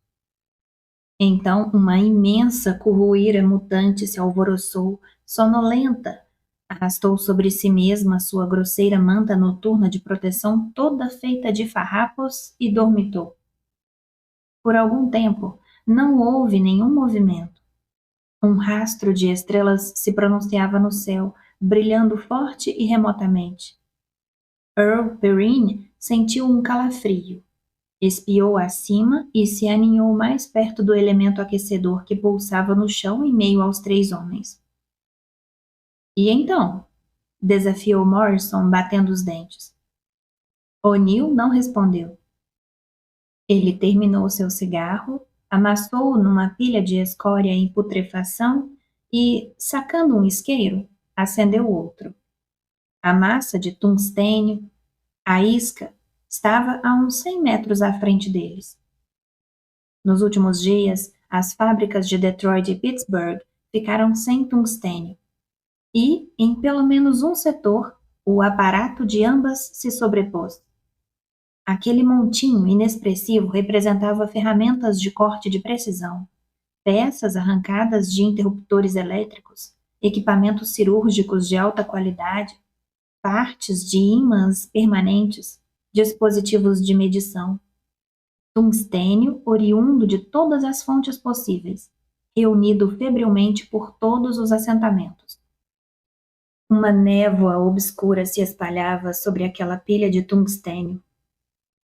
Então uma imensa curruíra mutante se alvoroçou, sonolenta, arrastou sobre si mesma sua grosseira manta noturna de proteção toda feita de farrapos e dormitou. Por algum tempo, não houve nenhum movimento. Um rastro de estrelas se pronunciava no céu, brilhando forte e remotamente. Earl Perrine sentiu um calafrio. Espiou acima e se aninhou mais perto do elemento aquecedor que pulsava no chão em meio aos 3 homens. E então? Desafiou Morrison, batendo os dentes. O'Neill não respondeu. Ele terminou seu cigarro, amassou-o numa pilha de escória em putrefação e, sacando um isqueiro, acendeu outro. A massa de tungstênio, a isca, estava a uns 100 metros à frente deles. Nos últimos dias, as fábricas de Detroit e Pittsburgh ficaram sem tungstênio. E, em pelo menos um setor, o aparato de ambas se sobrepôs. Aquele montinho inexpressivo representava ferramentas de corte de precisão, peças arrancadas de interruptores elétricos, equipamentos cirúrgicos de alta qualidade, partes de ímãs permanentes, dispositivos de medição. Tungstênio oriundo de todas as fontes possíveis, reunido febrilmente por todos os assentamentos. Uma névoa obscura se espalhava sobre aquela pilha de tungstênio.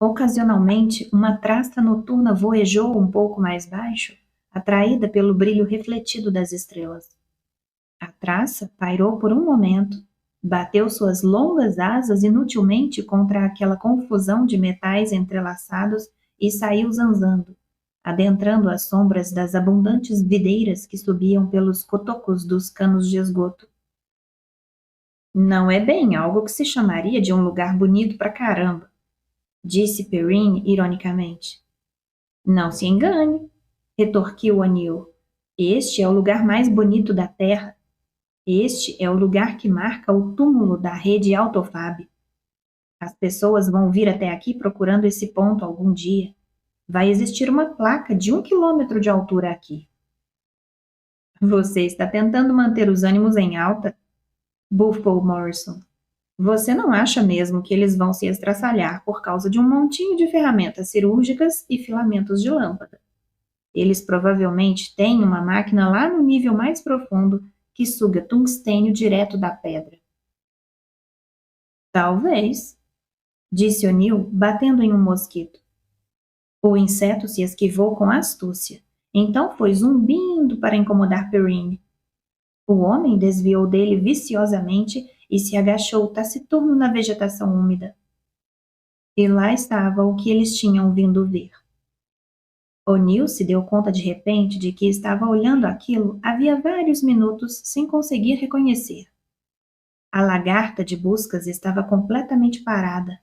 Ocasionalmente, uma trasta noturna voejou um pouco mais baixo, atraída pelo brilho refletido das estrelas. A traça pairou por um momento, bateu suas longas asas inutilmente contra aquela confusão de metais entrelaçados e saiu zanzando, adentrando as sombras das abundantes videiras que subiam pelos cotocos dos canos de esgoto. Não é bem algo que se chamaria de um lugar bonito pra caramba, disse Perrine ironicamente. Não se engane, retorquiu O'Neill. Este é o lugar mais bonito da Terra. Este é o lugar que marca o túmulo da rede Autofab. As pessoas vão vir até aqui procurando esse ponto algum dia. Vai existir uma placa de 1 quilômetro de altura aqui. Você está tentando manter os ânimos em alta? Bufou Morrison. Você não acha mesmo que eles vão se estraçalhar por causa de um montinho de ferramentas cirúrgicas e filamentos de lâmpada? Eles provavelmente têm uma máquina lá no nível mais profundo que suga tungstênio direto da pedra. Talvez, disse O'Neill, batendo em um mosquito. O inseto se esquivou com astúcia, então foi zumbindo para incomodar Perrine. O homem desviou dele viciosamente e se agachou taciturno na vegetação úmida. E lá estava o que eles tinham vindo ver. O'Neill se deu conta de repente de que estava olhando aquilo havia vários minutos sem conseguir reconhecer. A lagarta de buscas estava completamente parada.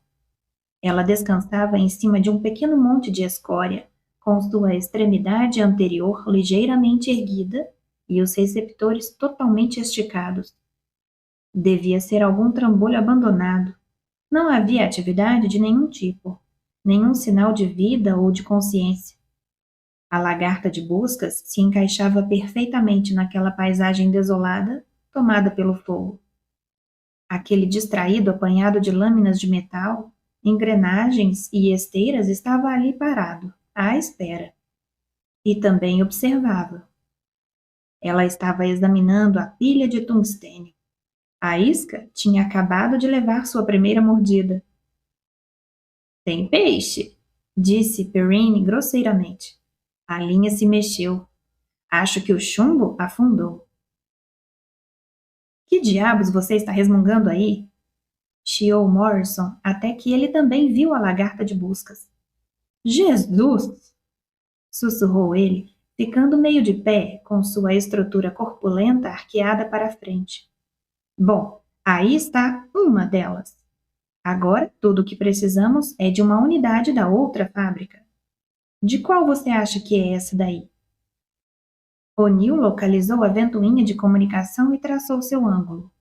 Ela descansava em cima de um pequeno monte de escória, com sua extremidade anterior ligeiramente erguida e os receptores totalmente esticados. Devia ser algum trambolho abandonado. Não havia atividade de nenhum tipo, nenhum sinal de vida ou de consciência. A lagarta de buscas se encaixava perfeitamente naquela paisagem desolada, tomada pelo fogo. Aquele distraído apanhado de lâminas de metal, engrenagens e esteiras estava ali parado, à espera. E também observava. Ela estava examinando a pilha de tungstênio. A isca tinha acabado de levar sua primeira mordida. Tem peixe, disse Perrine grosseiramente. A linha se mexeu. Acho que o chumbo afundou. Que diabos você está resmungando aí? Chiou Morrison até que ele também viu a lagarta de buscas. Jesus! Sussurrou ele, ficando meio de pé, com sua estrutura corpulenta arqueada para a frente. Bom, aí está uma delas. Agora, tudo o que precisamos é de uma unidade da outra fábrica. De qual você acha que é essa daí? O'Neill localizou a ventoinha de comunicação e traçou seu ângulo.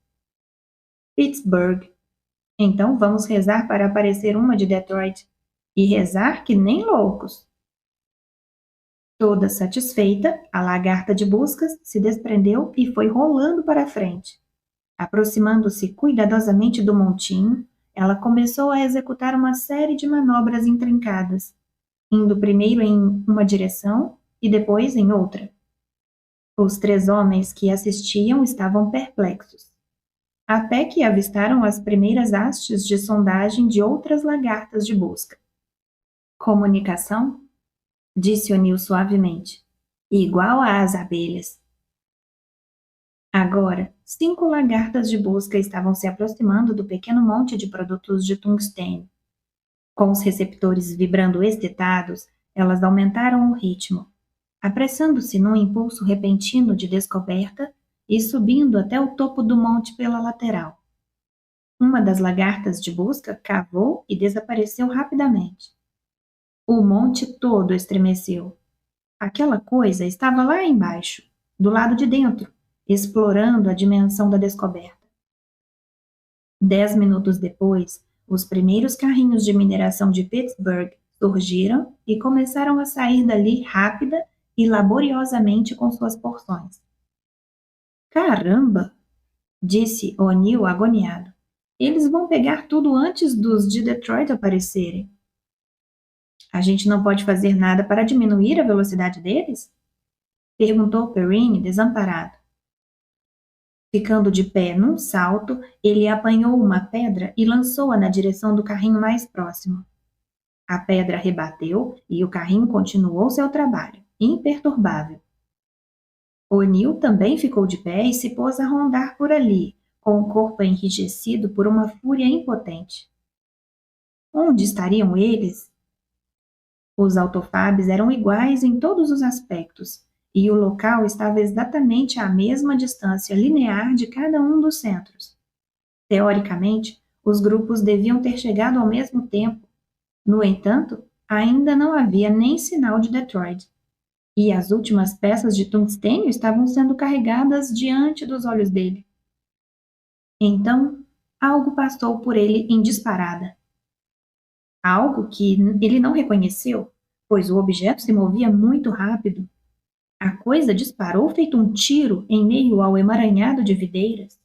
Pittsburgh. Então vamos rezar para aparecer uma de Detroit. E rezar que nem loucos. Toda satisfeita, a lagarta de buscas se desprendeu e foi rolando para a frente. Aproximando-se cuidadosamente do montinho, ela começou a executar uma série de manobras intrincadas, indo primeiro em uma direção e depois em outra. Os 3 homens que assistiam estavam perplexos, até que avistaram as primeiras hastes de sondagem de outras lagartas de busca. Comunicação? Disse O'Neill suavemente. Igual às abelhas. Agora, 5 lagartas de busca estavam se aproximando do pequeno monte de produtos de tungstênio. Com os receptores vibrando excitados, elas aumentaram o ritmo, apressando-se num impulso repentino de descoberta e subindo até o topo do monte pela lateral. Uma das lagartas de busca cavou e desapareceu rapidamente. O monte todo estremeceu. Aquela coisa estava lá embaixo, do lado de dentro, explorando a dimensão da descoberta. 10 minutos depois, os primeiros carrinhos de mineração de Pittsburgh surgiram e começaram a sair dali rápida e laboriosamente com suas porções. Caramba! Disse O'Neill agoniado. Eles vão pegar tudo antes dos de Detroit aparecerem. A gente não pode fazer nada para diminuir a velocidade deles? Perguntou Perrine, desamparado. Ficando de pé num salto, ele apanhou uma pedra e lançou-a na direção do carrinho mais próximo. A pedra rebateu e o carrinho continuou seu trabalho, imperturbável. O'Neill também ficou de pé e se pôs a rondar por ali, com o corpo enrijecido por uma fúria impotente. Onde estariam eles? Os autofabs eram iguais em todos os aspectos, e o local estava exatamente à mesma distância linear de cada um dos centros. Teoricamente, os grupos deviam ter chegado ao mesmo tempo. No entanto, ainda não havia nem sinal de Detroit, e as últimas peças de tungstênio estavam sendo carregadas diante dos olhos dele. Então, algo passou por ele em disparada. Algo que ele não reconheceu, pois o objeto se movia muito rápido. A coisa disparou feito um tiro em meio ao emaranhado de videiras,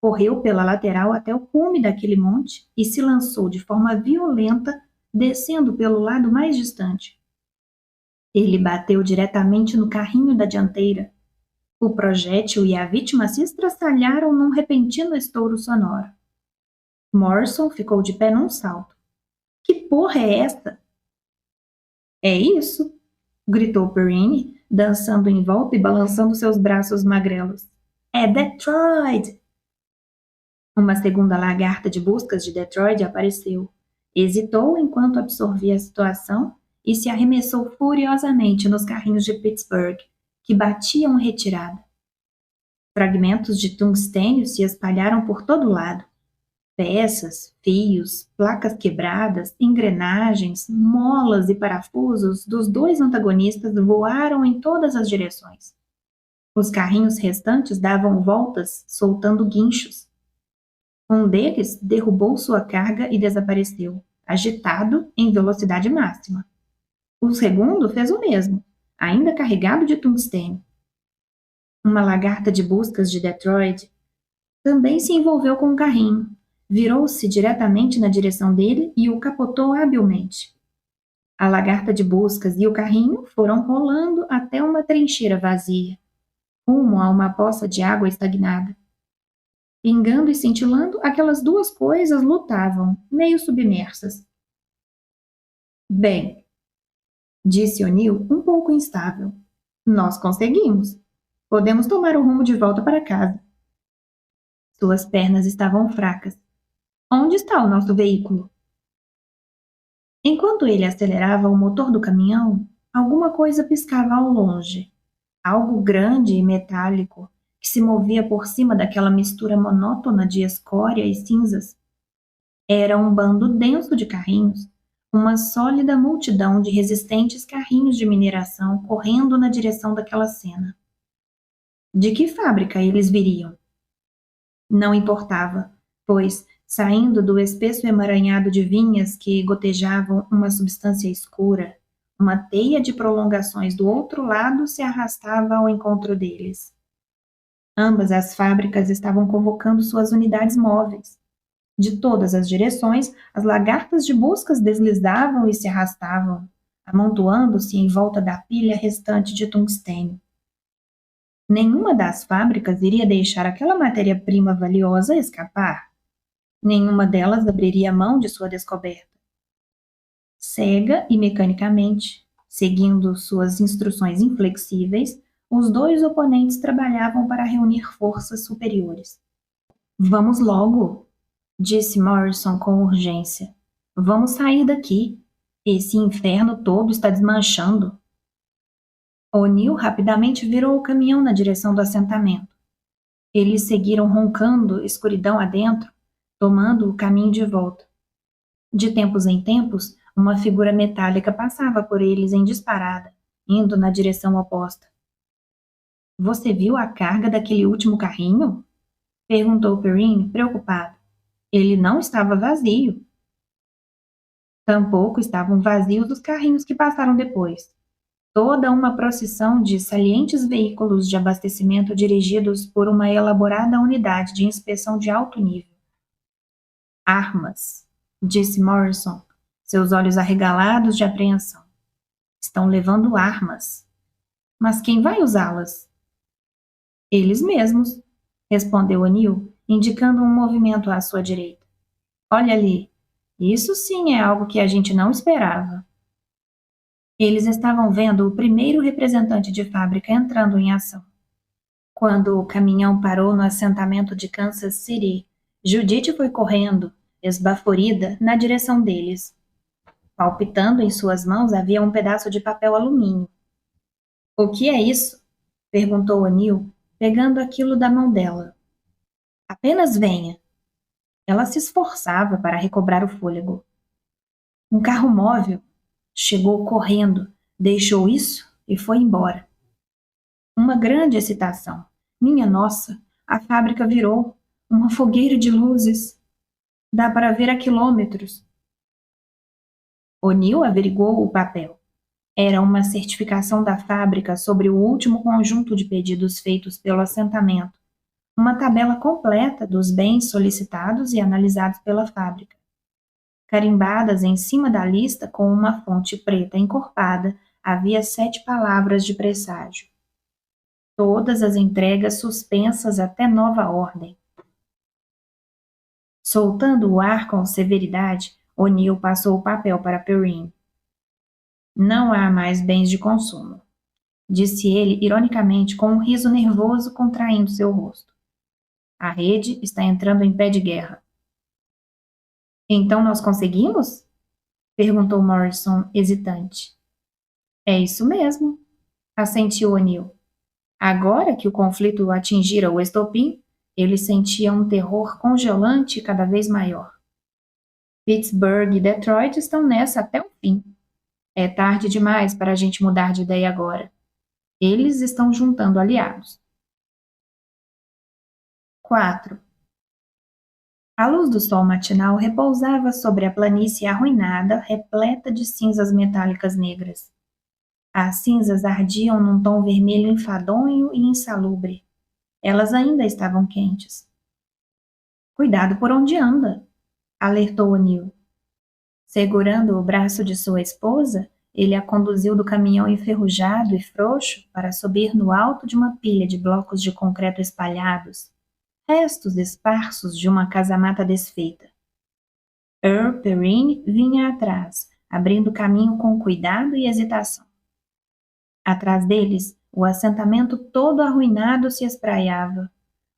correu pela lateral até o cume daquele monte e se lançou de forma violenta, descendo pelo lado mais distante. Ele bateu diretamente no carrinho da dianteira. O projétil e a vítima se estraçalharam num repentino estouro sonoro. Morrison ficou de pé num salto. Que porra é essa? É isso! Gritou Perrine, dançando em volta e balançando seus braços magrelos. É Detroit! Uma segunda lagarta de buscas de Detroit apareceu. Hesitou enquanto absorvia a situação e se arremessou furiosamente nos carrinhos de Pittsburgh, que batiam em retirada. Fragmentos de tungstênio se espalharam por todo lado. Peças, fios, placas quebradas, engrenagens, molas e parafusos dos 2 antagonistas voaram em todas as direções. Os carrinhos restantes davam voltas, soltando guinchos. Um deles derrubou sua carga e desapareceu, agitado em velocidade máxima. O segundo fez o mesmo, ainda carregado de tungstênio. Uma lagarta de buscas de Detroit também se envolveu com o carrinho, virou-se diretamente na direção dele e o capotou habilmente. A lagarta de buscas e o carrinho foram rolando até uma trincheira vazia, rumo a uma poça de água estagnada. Pingando e cintilando, aquelas 2 coisas lutavam, meio submersas. Bem, disse O'Neill um pouco instável. Nós conseguimos. Podemos tomar o rumo de volta para casa. Suas pernas estavam fracas. Onde está o nosso veículo? Enquanto ele acelerava o motor do caminhão, alguma coisa piscava ao longe. Algo grande e metálico que se movia por cima daquela mistura monótona de escória e cinzas. Era um bando denso de carrinhos, uma sólida multidão de resistentes carrinhos de mineração correndo na direção daquela cena. De que fábrica eles viriam? Não importava, pois, saindo do espesso emaranhado de vinhas que gotejavam uma substância escura, uma teia de prolongações do outro lado se arrastava ao encontro deles. Ambas as fábricas estavam convocando suas unidades móveis. De todas as direções, as lagartas de buscas deslizavam e se arrastavam, amontoando-se em volta da pilha restante de tungstênio. Nenhuma das fábricas iria deixar aquela matéria-prima valiosa escapar. Nenhuma delas abriria mão de sua descoberta. Cega e mecanicamente, seguindo suas instruções inflexíveis, os dois oponentes trabalhavam para reunir forças superiores. Vamos logo, disse Morrison com urgência. Vamos sair daqui. Esse inferno todo está desmanchando. O'Neill rapidamente virou o caminhão na direção do assentamento. Eles seguiram roncando, escuridão adentro, tomando o caminho de volta. De tempos em tempos, uma figura metálica passava por eles em disparada, indo na direção oposta. Você viu a carga daquele último carrinho? Perguntou Perrine, preocupado. Ele não estava vazio. Tampouco estavam vazios os carrinhos que passaram depois. Toda uma procissão de salientes veículos de abastecimento dirigidos por uma elaborada unidade de inspeção de alto nível. Armas, disse Morrison, seus olhos arregalados de apreensão. Estão levando armas. Mas quem vai usá-las? Eles mesmos, respondeu O'Neill, indicando um movimento à sua direita. Olha ali, isso sim é algo que a gente não esperava. Eles estavam vendo o primeiro representante de fábrica entrando em ação. Quando o caminhão parou no assentamento de Kansas City, Judith foi correndo, esbaforida, na direção deles. Palpitando em suas mãos havia um pedaço de papel alumínio. O que é isso? Perguntou O'Neill, pegando aquilo da mão dela. Apenas venha. Ela se esforçava para recobrar o fôlego. Um carro móvel. Chegou correndo, deixou isso e foi embora. Uma grande excitação. Minha nossa, a fábrica virou uma fogueira de luzes. Dá para ver a quilômetros. O'Neill averiguou o papel. Era uma certificação da fábrica sobre o último conjunto de pedidos feitos pelo assentamento, uma tabela completa dos bens solicitados e analisados pela fábrica. Carimbadas em cima da lista com uma fonte preta encorpada, havia 7 palavras de presságio. Todas as entregas suspensas até nova ordem. Soltando o ar com severidade, O'Neill passou o papel para Perrine. Não há mais bens de consumo, disse ele ironicamente com um riso nervoso contraindo seu rosto. A rede está entrando em pé de guerra. Então nós conseguimos? Perguntou Morrison, hesitante. É isso mesmo, assentiu O'Neill. Agora que o conflito atingira o estopim, ele sentia um terror congelante cada vez maior. Pittsburgh e Detroit estão nessa até o fim. É tarde demais para a gente mudar de ideia agora. Eles estão juntando aliados. 4. A luz do sol matinal repousava sobre a planície arruinada, repleta de cinzas metálicas negras. As cinzas ardiam num tom vermelho enfadonho e insalubre. Elas ainda estavam quentes. Cuidado por onde anda, alertou O'Neill. Segurando o braço de sua esposa, ele a conduziu do caminhão enferrujado e frouxo para subir no alto de uma pilha de blocos de concreto espalhados, restos esparsos de uma casa-mata desfeita. Earl Perrine vinha atrás, abrindo caminho com cuidado e hesitação. Atrás deles, o assentamento todo arruinado se espraiava,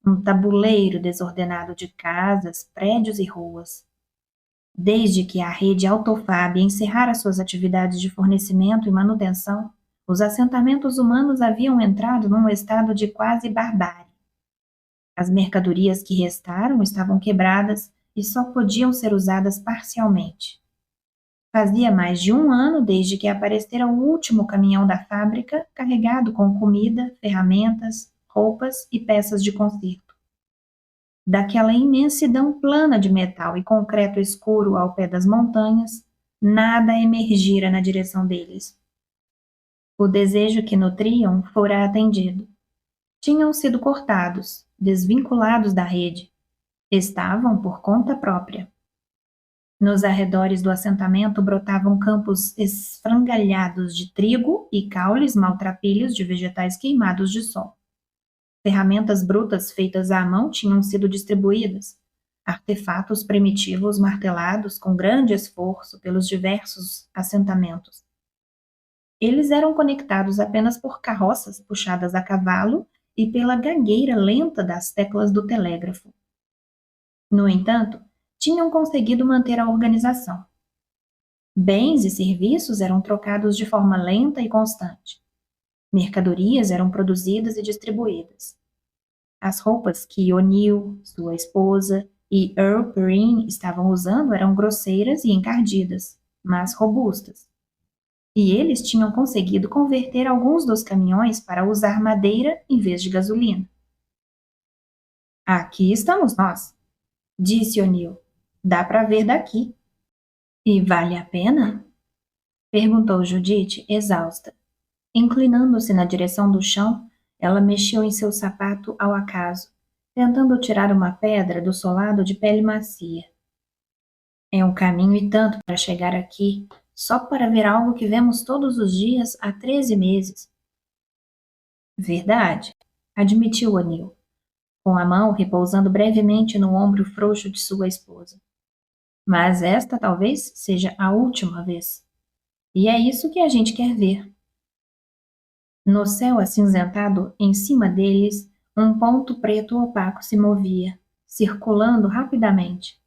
um tabuleiro desordenado de casas, prédios e ruas. Desde que a rede Autofab encerrara suas atividades de fornecimento e manutenção, os assentamentos humanos haviam entrado num estado de quase barbárie. As mercadorias que restaram estavam quebradas e só podiam ser usadas parcialmente. Fazia mais de 1 ano desde que aparecera o último caminhão da fábrica carregado com comida, ferramentas, roupas e peças de conserto. Daquela imensidão plana de metal e concreto escuro ao pé das montanhas, nada emergira na direção deles. O desejo que nutriam fora atendido. Tinham sido cortados, desvinculados da rede. Estavam por conta própria. Nos arredores do assentamento brotavam campos esfrangalhados de trigo e caules maltrapilhos de vegetais queimados de sol. Ferramentas brutas feitas à mão tinham sido distribuídas, artefatos primitivos martelados com grande esforço pelos diversos assentamentos. Eles eram conectados apenas por carroças puxadas a cavalo e pela gagueira lenta das teclas do telégrafo. No entanto, tinham conseguido manter a organização. Bens e serviços eram trocados de forma lenta e constante. Mercadorias eram produzidas e distribuídas. As roupas que O'Neill, sua esposa, e Earl Perrine estavam usando eram grosseiras e encardidas, mas robustas. E eles tinham conseguido converter alguns dos caminhões para usar madeira em vez de gasolina. Aqui estamos nós, disse O'Neill. Dá para ver daqui. E vale a pena? Perguntou Judith, exausta. Inclinando-se na direção do chão, ela mexeu em seu sapato ao acaso, tentando tirar uma pedra do solado de pele macia. É um caminho e tanto para chegar aqui, só para ver algo que vemos todos os dias há 13 meses. Verdade, admitiu O'Neill, com a mão repousando brevemente no ombro frouxo de sua esposa. Mas esta talvez seja a última vez. E é isso que a gente quer ver. No céu acinzentado, em cima deles, um ponto preto opaco se movia, circulando rapidamente.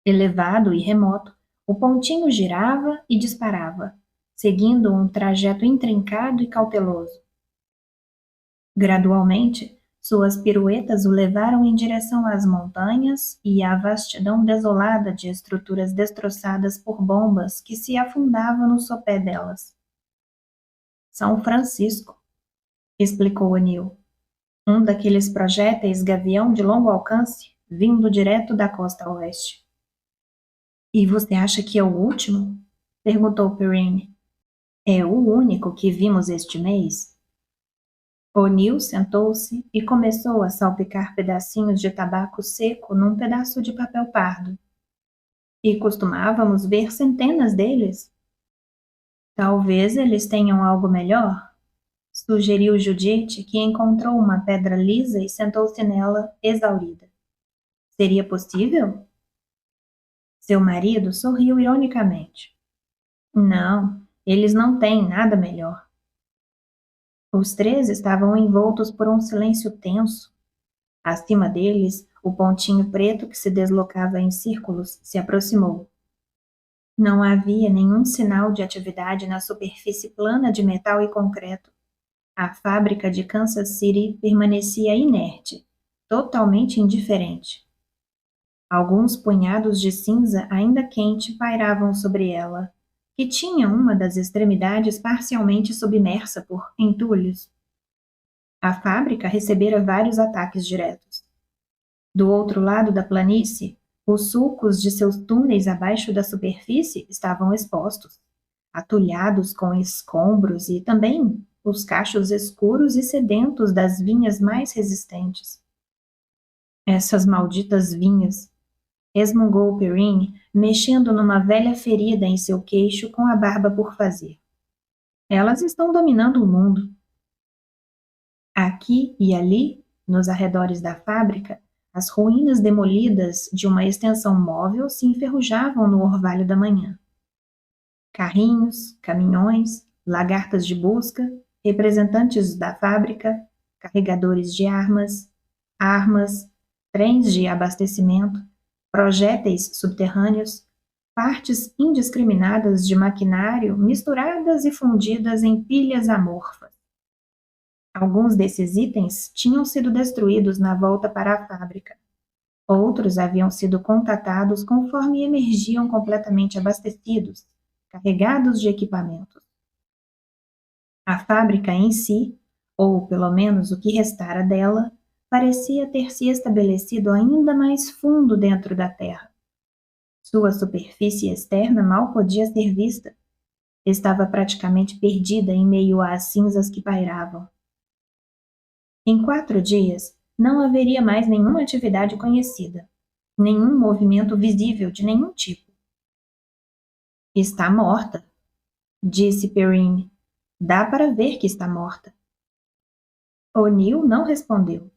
Elevado e remoto, o pontinho girava e disparava, seguindo um trajeto intrincado e cauteloso. Gradualmente, suas piruetas o levaram em direção às montanhas e à vastidão desolada de estruturas destroçadas por bombas que se afundavam no sopé delas. São Francisco, explicou O'Neill. Um daqueles projéteis gavião de longo alcance, vindo direto da costa oeste. E você acha que é o último? Perguntou Perrine. É o único que vimos este mês. O'Neill sentou-se e começou a salpicar pedacinhos de tabaco seco num pedaço de papel pardo. E costumávamos ver centenas deles. Talvez eles tenham algo melhor, sugeriu Judith, que encontrou uma pedra lisa e sentou-se nela, exaurida. Seria possível? Seu marido sorriu ironicamente. Não, eles não têm nada melhor. Os três estavam envoltos por um silêncio tenso. Acima deles, o pontinho preto que se deslocava em círculos se aproximou. Não havia nenhum sinal de atividade na superfície plana de metal e concreto. A fábrica de Kansas City permanecia inerte, totalmente indiferente. Alguns punhados de cinza ainda quente pairavam sobre ela, que tinha uma das extremidades parcialmente submersa por entulhos. A fábrica recebera vários ataques diretos. Do outro lado da planície, os sulcos de seus túneis abaixo da superfície estavam expostos, atulhados com escombros e também os cachos escuros e sedentos das vinhas mais resistentes. Essas malditas vinhas, resmungou Perrine, mexendo numa velha ferida em seu queixo com a barba por fazer. Elas estão dominando o mundo. Aqui e ali, nos arredores da fábrica, as ruínas demolidas de uma extensão móvel se enferrujavam no orvalho da manhã. Carrinhos, caminhões, lagartas de busca, representantes da fábrica, carregadores de armas, trens de abastecimento, projéteis subterrâneos, partes indiscriminadas de maquinário misturadas e fundidas em pilhas amorfas. Alguns desses itens tinham sido destruídos na volta para a fábrica. Outros haviam sido contatados conforme emergiam completamente abastecidos, carregados de equipamentos. A fábrica em si, ou pelo menos o que restara dela, parecia ter se estabelecido ainda mais fundo dentro da terra. Sua superfície externa mal podia ser vista. Estava praticamente perdida em meio às cinzas que pairavam. Em 4 dias, não haveria mais nenhuma atividade conhecida, nenhum movimento visível de nenhum tipo. Está morta, disse Perrine. Dá para ver que está morta. O'Neill não respondeu.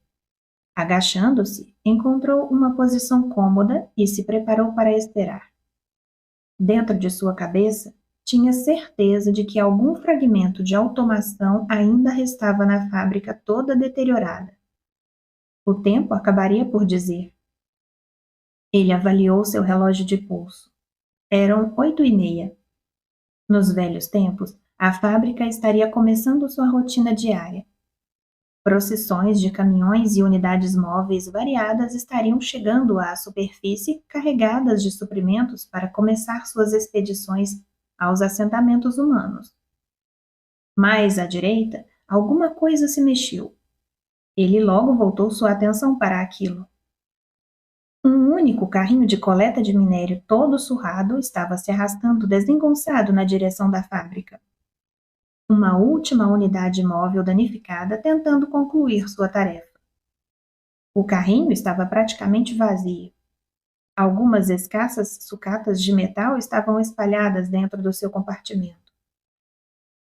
Agachando-se, encontrou uma posição cômoda e se preparou para esperar. Dentro de sua cabeça, tinha certeza de que algum fragmento de automação ainda restava na fábrica toda deteriorada. O tempo acabaria por dizer. Ele avaliou seu relógio de pulso. Eram 8h30. Nos velhos tempos, a fábrica estaria começando sua rotina diária. Procissões de caminhões e unidades móveis variadas estariam chegando à superfície carregadas de suprimentos para começar suas expedições aos assentamentos humanos. Mais à direita, alguma coisa se mexeu. Ele logo voltou sua atenção para aquilo. Um único carrinho de coleta de minério todo surrado estava se arrastando desengonçado na direção da fábrica. Uma última unidade móvel danificada tentando concluir sua tarefa. O carrinho estava praticamente vazio. Algumas escassas sucatas de metal estavam espalhadas dentro do seu compartimento.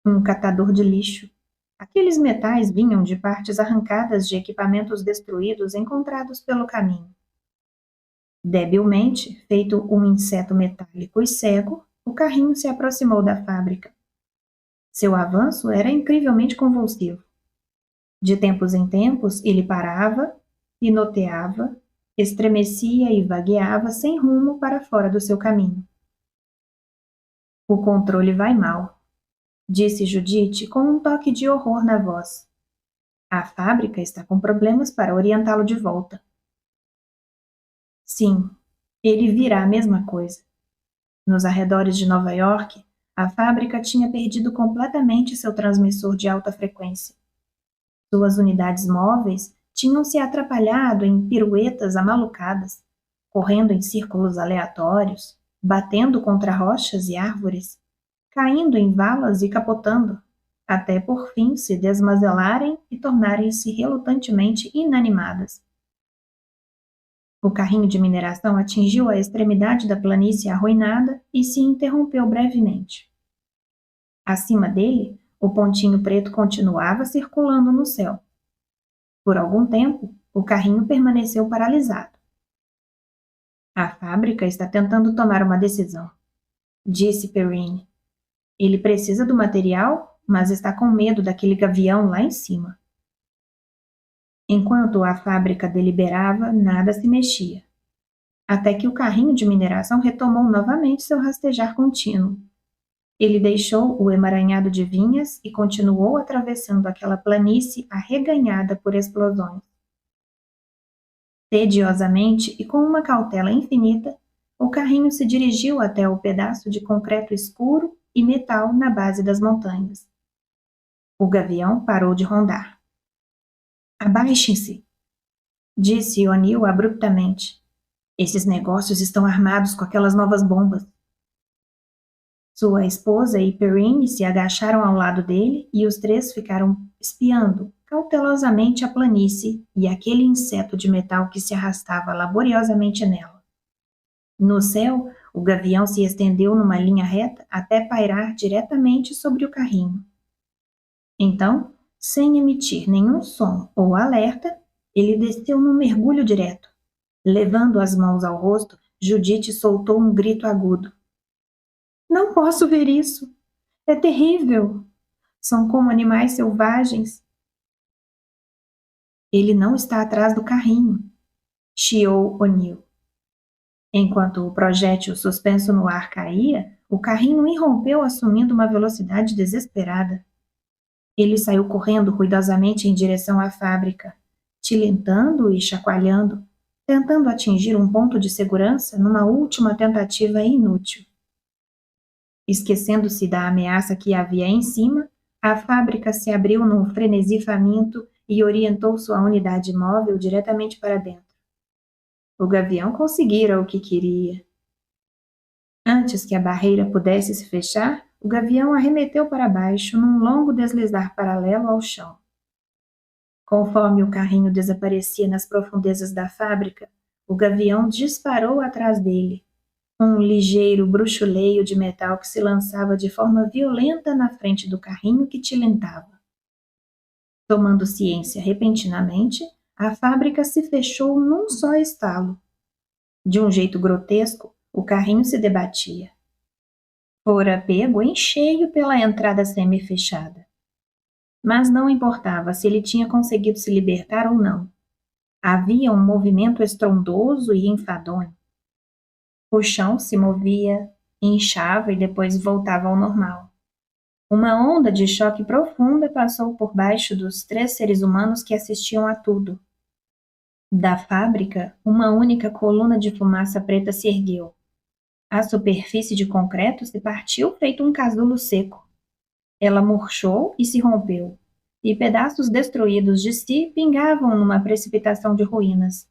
Um catador de lixo. Aqueles metais vinham de partes arrancadas de equipamentos destruídos encontrados pelo caminho. Debilmente, feito um inseto metálico e cego, o carrinho se aproximou da fábrica. Seu avanço era incrivelmente convulsivo. De tempos em tempos, ele parava, pinoteava, estremecia e vagueava sem rumo para fora do seu caminho. O controle vai mal, disse Judith com um toque de horror na voz. A fábrica está com problemas para orientá-lo de volta. Sim, ele virá a mesma coisa. Nos arredores de Nova York, a fábrica tinha perdido completamente seu transmissor de alta frequência. Suas unidades móveis tinham se atrapalhado em piruetas amalucadas, correndo em círculos aleatórios, batendo contra rochas e árvores, caindo em valas e capotando, até por fim se desmazelarem e tornarem-se relutantemente inanimadas. O carrinho de mineração atingiu a extremidade da planície arruinada e se interrompeu brevemente. Acima dele, o pontinho preto continuava circulando no céu. Por algum tempo, o carrinho permaneceu paralisado. A fábrica está tentando tomar uma decisão, disse Perrine. Ele precisa do material, mas está com medo daquele gavião lá em cima. Enquanto a fábrica deliberava, nada se mexia. Até que o carrinho de mineração retomou novamente seu rastejar contínuo. Ele deixou o emaranhado de vinhas e continuou atravessando aquela planície arreganhada por explosões. Tediosamente e com uma cautela infinita, o carrinho se dirigiu até o pedaço de concreto escuro e metal na base das montanhas. O gavião parou de rondar. Abaixem-se, disse O'Neill abruptamente. Esses negócios estão armados com aquelas novas bombas. Sua esposa e Perrine se agacharam ao lado dele e os três ficaram espiando cautelosamente a planície e aquele inseto de metal que se arrastava laboriosamente nela. No céu, o gavião se estendeu numa linha reta até pairar diretamente sobre o carrinho. Então, sem emitir nenhum som ou alerta, ele desceu num mergulho direto. Levando as mãos ao rosto, Judith soltou um grito agudo. Não posso ver isso! É terrível! São como animais selvagens. Ele não está atrás do carrinho, chiou O'Neill. Enquanto o projétil suspenso no ar caía, o carrinho irrompeu assumindo uma velocidade desesperada. Ele saiu correndo ruidosamente em direção à fábrica, tilintando e chacoalhando, tentando atingir um ponto de segurança numa última tentativa inútil. Esquecendo-se da ameaça que havia em cima, a fábrica se abriu num frenesi faminto e orientou sua unidade móvel diretamente para dentro. O gavião conseguira o que queria. Antes que a barreira pudesse se fechar, o gavião arremeteu para baixo num longo deslizar paralelo ao chão. Conforme o carrinho desaparecia nas profundezas da fábrica, o gavião disparou atrás dele, um ligeiro bruxuleio de metal que se lançava de forma violenta na frente do carrinho que tilintava. Tomando ciência repentinamente, a fábrica se fechou num só estalo. De um jeito grotesco, o carrinho se debatia. Fora pego em cheio pela entrada semi-fechada. Mas não importava se ele tinha conseguido se libertar ou não. Havia um movimento estrondoso e enfadonho. O chão se movia, inchava e depois voltava ao normal. Uma onda de choque profunda passou por baixo dos 3 seres humanos que assistiam a tudo. Da fábrica, uma única coluna de fumaça preta se ergueu. A superfície de concreto se partiu feito um casulo seco. Ela murchou e se rompeu, e pedaços destruídos de si pingavam numa precipitação de ruínas.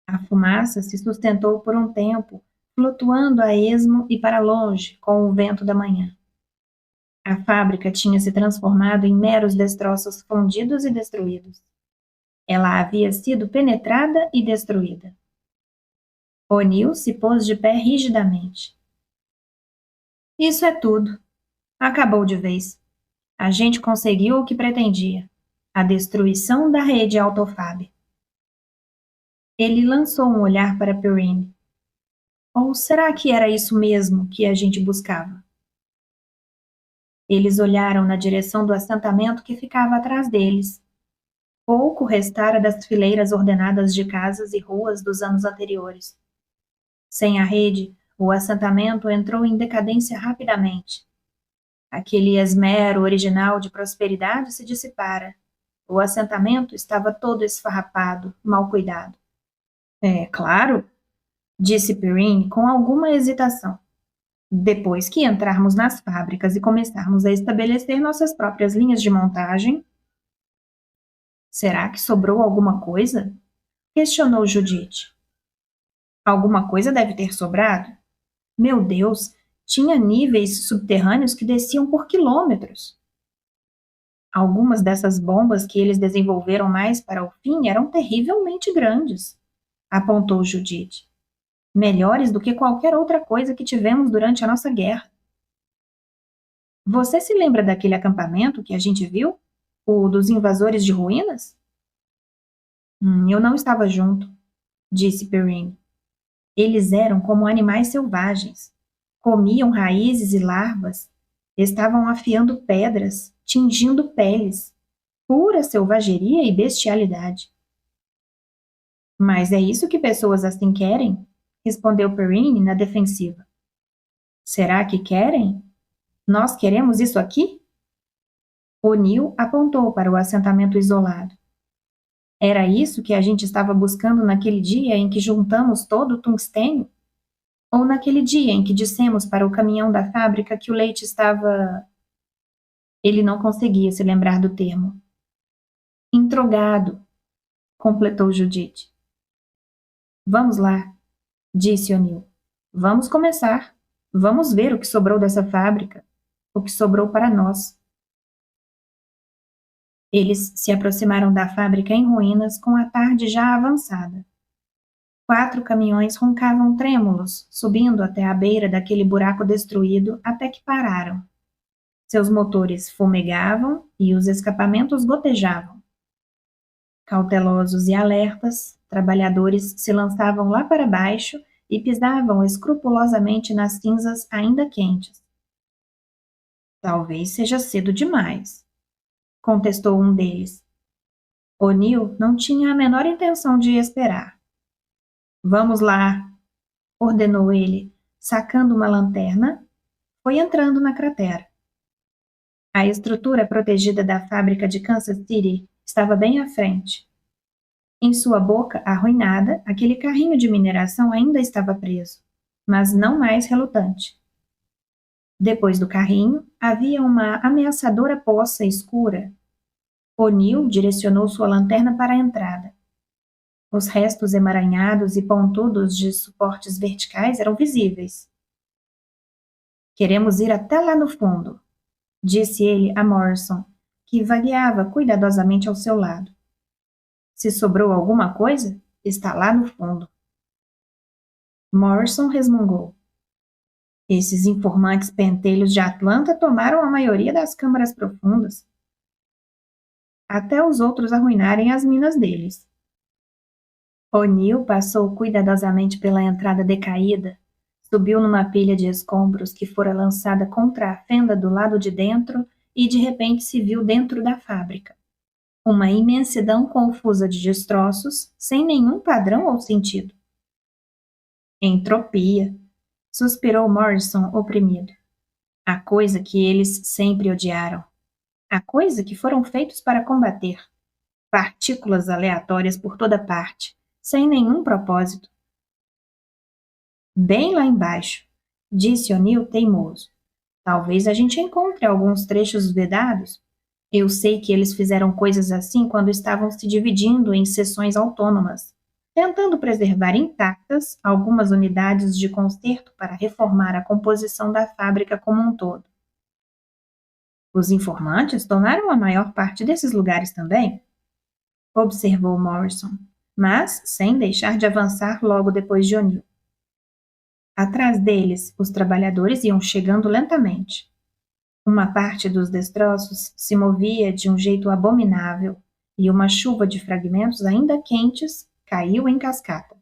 A fumaça se sustentou por um tempo, flutuando a esmo e para longe com o vento da manhã. A fábrica tinha se transformado em meros destroços fundidos e destruídos. Ela havia sido penetrada e destruída. O'Neill se pôs de pé rigidamente. Isso é tudo. Acabou de vez. A gente conseguiu o que pretendia. A destruição da rede Autofab. Ele lançou um olhar para Perrine. Ou será que era isso mesmo que a gente buscava? Eles olharam na direção do assentamento que ficava atrás deles. Pouco restara das fileiras ordenadas de casas e ruas dos anos anteriores. Sem a rede, o assentamento entrou em decadência rapidamente. Aquele esmero original de prosperidade se dissipara. O assentamento estava todo esfarrapado, mal cuidado. É claro, disse Perrine com alguma hesitação. Depois que entrarmos nas fábricas e começarmos a estabelecer nossas próprias linhas de montagem... Será que sobrou alguma coisa? Questionou Judith. Alguma coisa deve ter sobrado. Meu Deus, tinha níveis subterrâneos que desciam por quilômetros. Algumas dessas bombas que eles desenvolveram mais para o fim eram terrivelmente grandes, apontou Judith. Melhores do que qualquer outra coisa que tivemos durante a nossa guerra. Você se lembra daquele acampamento que a gente viu? O dos invasores de ruínas? Eu não estava junto, disse Perrine. Eles eram como animais selvagens. Comiam raízes e larvas. Estavam afiando pedras, tingindo peles. Pura selvageria e bestialidade. Mas é isso que pessoas assim querem? Respondeu Perrine na defensiva. Será que querem? Nós queremos isso aqui? O'Neill apontou para o assentamento isolado. Era isso que a gente estava buscando naquele dia em que juntamos todo o tungstênio? Ou naquele dia em que dissemos para o caminhão da fábrica que o leite estava... Ele não conseguia se lembrar do termo. Introgado, completou Judith. Vamos lá, disse O'Neill. Vamos começar. Vamos ver o que sobrou dessa fábrica. O que sobrou para nós. Eles se aproximaram da fábrica em ruínas com a tarde já avançada. 4 caminhões roncavam trêmulos, subindo até a beira daquele buraco destruído até que pararam. Seus motores fumegavam e os escapamentos gotejavam. Cautelosos e alertas, trabalhadores se lançavam lá para baixo e pisavam escrupulosamente nas cinzas ainda quentes. Talvez seja cedo demais, contestou um deles. O'Neill não tinha a menor intenção de esperar. Vamos lá, ordenou ele, sacando uma lanterna, foi entrando na cratera. A estrutura protegida da fábrica de Kansas City estava bem à frente. Em sua boca arruinada, aquele carrinho de mineração ainda estava preso, mas não mais relutante. Depois do carrinho, havia uma ameaçadora poça escura. O'Neill direcionou sua lanterna para a entrada. Os restos emaranhados e pontudos de suportes verticais eram visíveis. Queremos ir até lá no fundo, disse ele a Morrison, que vagueava cuidadosamente ao seu lado. Se sobrou alguma coisa, está lá no fundo. Morrison resmungou. Esses informantes pentelhos de Atlanta tomaram a maioria das câmaras profundas. Até os outros arruinarem as minas deles. O'Neill passou cuidadosamente pela entrada decaída, subiu numa pilha de escombros que fora lançada contra a fenda do lado de dentro e de repente se viu dentro da fábrica. Uma imensidão confusa de destroços, sem nenhum padrão ou sentido. Entropia, suspirou Morrison oprimido. A coisa que eles sempre odiaram. A coisa que foram feitos para combater. Partículas aleatórias por toda parte, sem nenhum propósito. Bem lá embaixo, disse O'Neill teimoso. Talvez a gente encontre alguns trechos vedados. Eu sei que eles fizeram coisas assim quando estavam se dividindo em seções autônomas, tentando preservar intactas algumas unidades de conserto para reformar a composição da fábrica como um todo. Os informantes tomaram a maior parte desses lugares também, observou Morrison, mas sem deixar de avançar logo depois de O'Neill. Atrás deles, os trabalhadores iam chegando lentamente. Uma parte dos destroços se movia de um jeito abominável, e uma chuva de fragmentos ainda quentes caiu em cascata.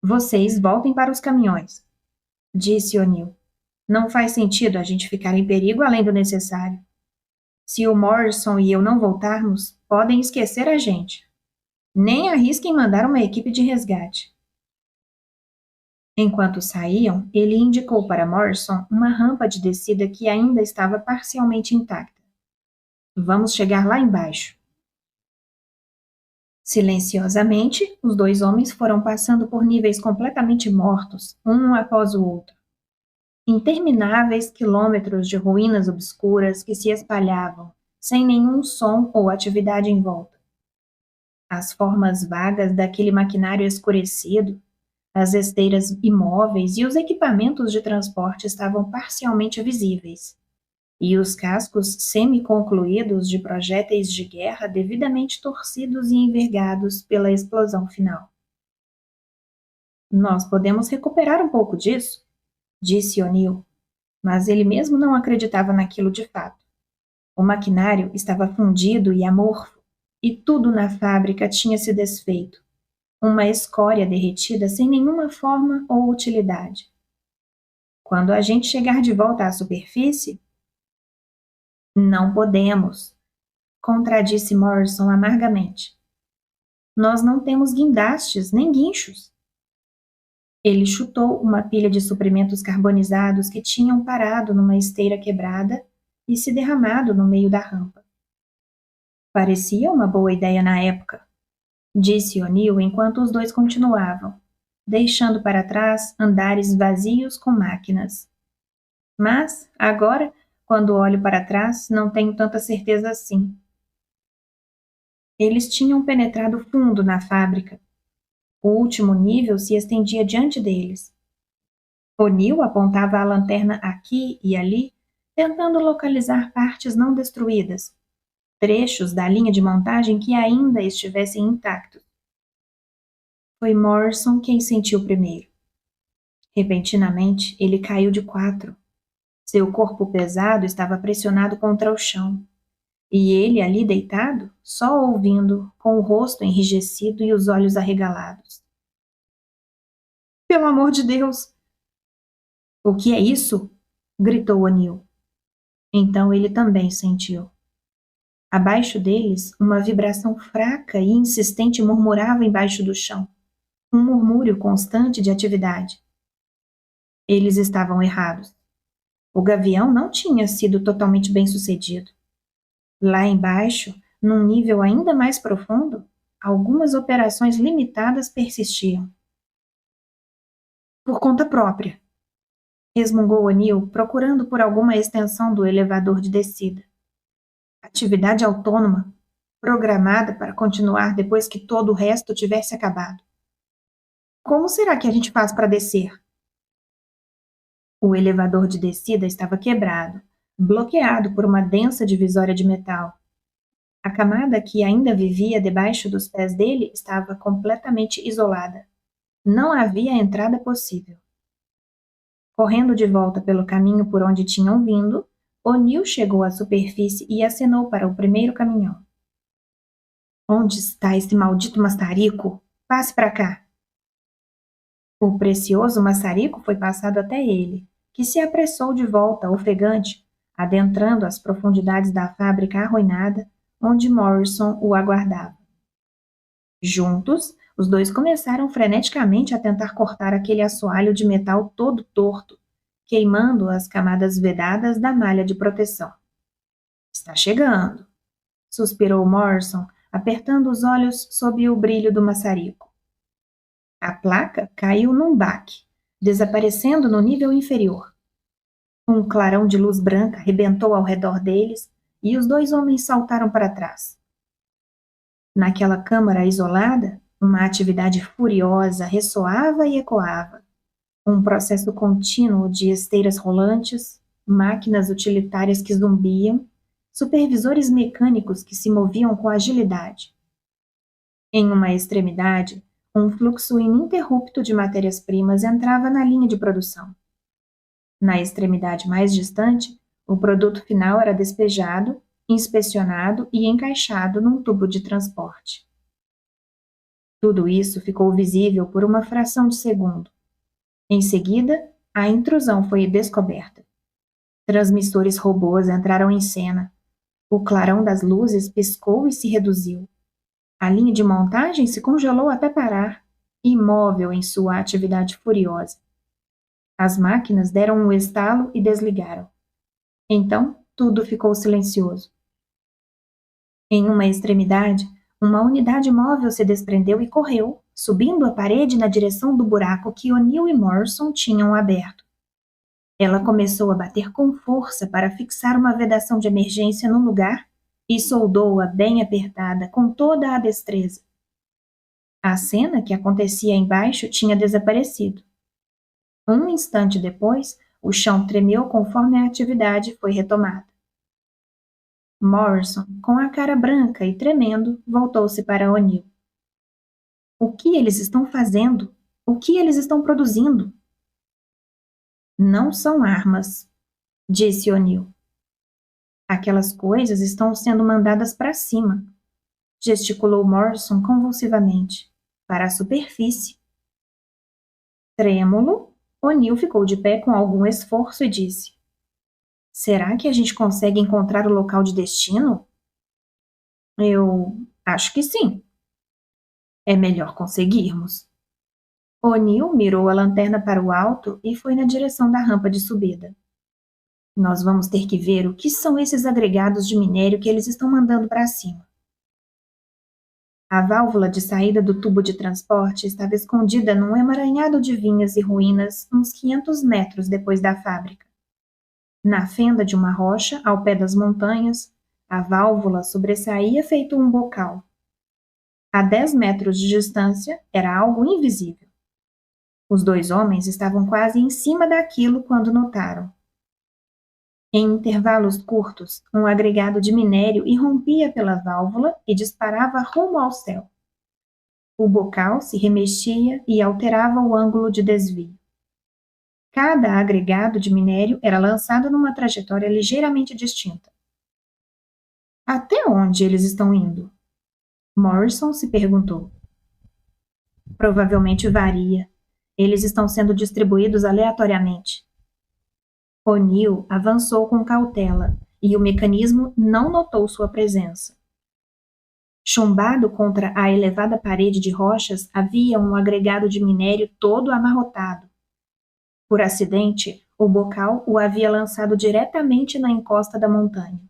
Vocês voltem para os caminhões, disse O'Neill. Não faz sentido a gente ficar em perigo além do necessário. Se o Morrison e eu não voltarmos, podem esquecer a gente. Nem arrisquem mandar uma equipe de resgate. Enquanto saíam, ele indicou para Morrison uma rampa de descida que ainda estava parcialmente intacta. Vamos chegar lá embaixo. Silenciosamente, os dois homens foram passando por níveis completamente mortos, um após o outro. Intermináveis quilômetros de ruínas obscuras que se espalhavam, sem nenhum som ou atividade em volta. As formas vagas daquele maquinário escurecido, as esteiras imóveis e os equipamentos de transporte estavam parcialmente visíveis, e os cascos semi-concluídos de projéteis de guerra devidamente torcidos e envergados pela explosão final. Nós podemos recuperar um pouco disso, disse O'Neill, mas ele mesmo não acreditava naquilo de fato. O maquinário estava fundido e amorfo, e tudo na fábrica tinha se desfeito. Uma escória derretida sem nenhuma forma ou utilidade. Quando a gente chegar de volta à superfície... Não podemos, contradisse Morrison amargamente. Nós não temos guindastes nem guinchos. Ele chutou uma pilha de suprimentos carbonizados que tinham parado numa esteira quebrada e se derramado no meio da rampa. Parecia uma boa ideia na época, disse O'Neill enquanto os dois continuavam, deixando para trás andares vazios com máquinas. Mas, agora, quando olho para trás, não tenho tanta certeza assim. Eles tinham penetrado fundo na fábrica. O último nível se estendia diante deles. O'Neill apontava a lanterna aqui e ali, tentando localizar partes não destruídas, trechos da linha de montagem que ainda estivessem intactos. Foi Morrison quem sentiu primeiro. Repentinamente, ele caiu de quatro. Seu corpo pesado estava pressionado contra o chão. E ele ali deitado, só ouvindo, com o rosto enrijecido e os olhos arregalados. Pelo amor de Deus! O que é isso? Gritou O'Neill. Então ele também sentiu. Abaixo deles, uma vibração fraca e insistente murmurava embaixo do chão. um murmúrio constante de atividade. Eles estavam errados. O gavião não tinha sido totalmente bem-sucedido. Lá embaixo, num nível ainda mais profundo, algumas operações limitadas persistiam. Por conta própria, resmungou O'Neill, procurando por alguma extensão do elevador de descida. Atividade autônoma, programada para continuar depois que todo o resto tivesse acabado. Como será que a gente faz para descer? O elevador de descida estava quebrado, bloqueado por uma densa divisória de metal. A camada que ainda vivia debaixo dos pés dele estava completamente isolada. Não havia entrada possível. Correndo de volta pelo caminho por onde tinham vindo, O'Neill chegou à superfície e acenou para o primeiro caminhão. Onde está esse maldito maçarico? Passe para cá. O precioso maçarico foi passado até ele, que se apressou de volta, ofegante, adentrando as profundidades da fábrica arruinada, onde Morrison o aguardava. Juntos, os dois começaram freneticamente a tentar cortar aquele assoalho de metal todo torto, queimando as camadas vedadas da malha de proteção. Está chegando, suspirou Morrison, apertando os olhos sob o brilho do maçarico. A placa caiu num baque, desaparecendo no nível inferior. Um clarão de luz branca rebentou ao redor deles e os dois homens saltaram para trás. Naquela câmara isolada, uma atividade furiosa ressoava e ecoava. Um processo contínuo de esteiras rolantes, máquinas utilitárias que zumbiam, supervisores mecânicos que se moviam com agilidade. Em uma extremidade, um fluxo ininterrupto de matérias-primas entrava na linha de produção. Na extremidade mais distante, o produto final era despejado, inspecionado e encaixado num tubo de transporte. Tudo isso ficou visível por uma fração de segundo. Em seguida, a intrusão foi descoberta. Transmissores robôs entraram em cena. O clarão das luzes piscou e se reduziu. A linha de montagem se congelou até parar, imóvel em sua atividade furiosa. As máquinas deram um estalo e desligaram. Então, tudo ficou silencioso. Em uma extremidade, uma unidade móvel se desprendeu e correu, subindo a parede na direção do buraco que O'Neill e Morrison tinham aberto. Ela começou a bater com força para fixar uma vedação de emergência no lugar e soldou-a bem apertada com toda a destreza. A cena que acontecia embaixo tinha desaparecido. Um instante depois, o chão tremeu conforme a atividade foi retomada. Morrison, com a cara branca e tremendo, voltou-se para O'Neill. O que eles estão fazendo? O que eles estão produzindo? Não são armas, disse O'Neill. Aquelas coisas estão sendo mandadas para cima, gesticulou Morrison convulsivamente, para a superfície. Trêmulo, O'Neill ficou de pé com algum esforço e disse: Será que a gente consegue encontrar o local de destino? Eu acho que sim. É melhor conseguirmos. O'Neill mirou a lanterna para o alto e foi na direção da rampa de subida. Nós vamos ter que ver o que são esses agregados de minério que eles estão mandando para cima. A válvula de saída do tubo de transporte estava escondida num emaranhado de vinhas e ruínas uns 500 metros depois da fábrica. Na fenda de uma rocha, ao pé das montanhas, a válvula sobressaía feito um bocal. A 10 metros de distância, era algo invisível. Os dois homens estavam quase em cima daquilo quando notaram. Em intervalos curtos, um agregado de minério irrompia pela válvula e disparava rumo ao céu. O bocal se remexia e alterava o ângulo de desvio. Cada agregado de minério era lançado numa trajetória ligeiramente distinta. Até onde eles estão indo? Morrison se perguntou. Provavelmente varia. Eles estão sendo distribuídos aleatoriamente. O'Neill avançou com cautela, e o mecanismo não notou sua presença. Chumbado contra a elevada parede de rochas havia um agregado de minério todo amarrotado. Por acidente, o bocal o havia lançado diretamente na encosta da montanha.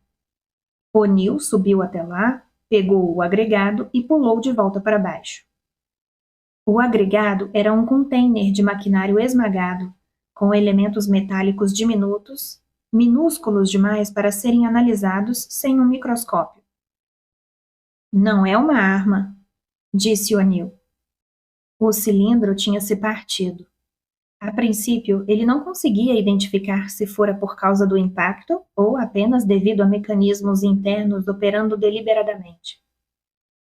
O'Neill subiu até lá, pegou o agregado e pulou de volta para baixo. O agregado era um container de maquinário esmagado, com elementos metálicos diminutos, minúsculos demais para serem analisados sem um microscópio. Não é uma arma, disse O'Neill. O cilindro tinha se partido. A princípio, ele não conseguia identificar se fora por causa do impacto ou apenas devido a mecanismos internos operando deliberadamente.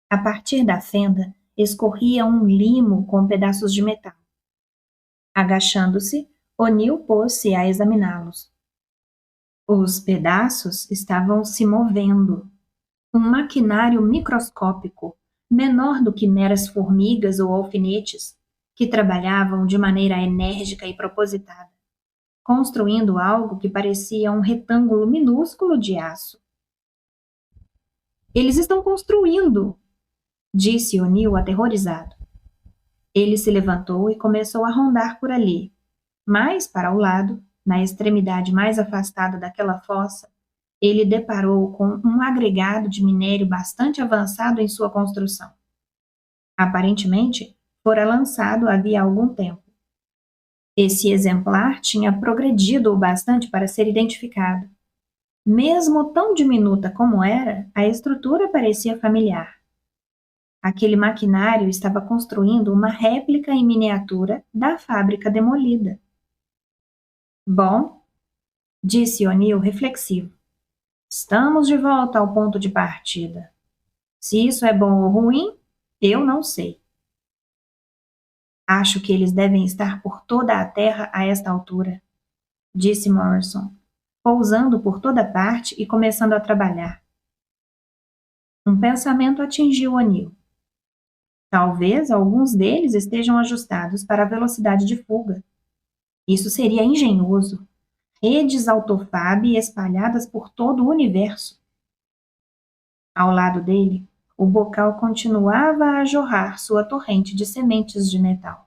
A partir da fenda, escorria um limo com pedaços de metal. Agachando-se, O'Neill pôs-se a examiná-los. Os pedaços estavam se movendo. Um maquinário microscópico, menor do que meras formigas ou alfinetes, que trabalhavam de maneira enérgica e propositada, construindo algo que parecia um retângulo minúsculo de aço. Eles estão construindo! Disse O'Neill aterrorizado. Ele se levantou e começou a rondar por ali, mas para o lado, na extremidade mais afastada daquela fossa, ele deparou com um agregado de minério bastante avançado em sua construção. Aparentemente, fora lançado havia algum tempo. Esse exemplar tinha progredido o bastante para ser identificado. Mesmo tão diminuta como era, a estrutura parecia familiar. Aquele maquinário estava construindo uma réplica em miniatura da fábrica demolida. Bom, disse O'Neill reflexivo. Estamos de volta ao ponto de partida. Se isso é bom ou ruim, eu não sei. Acho que eles devem estar por toda a terra a esta altura, disse Morrison, pousando por toda parte e começando a trabalhar. Um pensamento atingiu O'Neill. Talvez alguns deles estejam ajustados para a velocidade de fuga. Isso seria engenhoso. Redes autofab espalhadas por todo o universo. Ao lado dele, o bocal continuava a jorrar sua torrente de sementes de metal.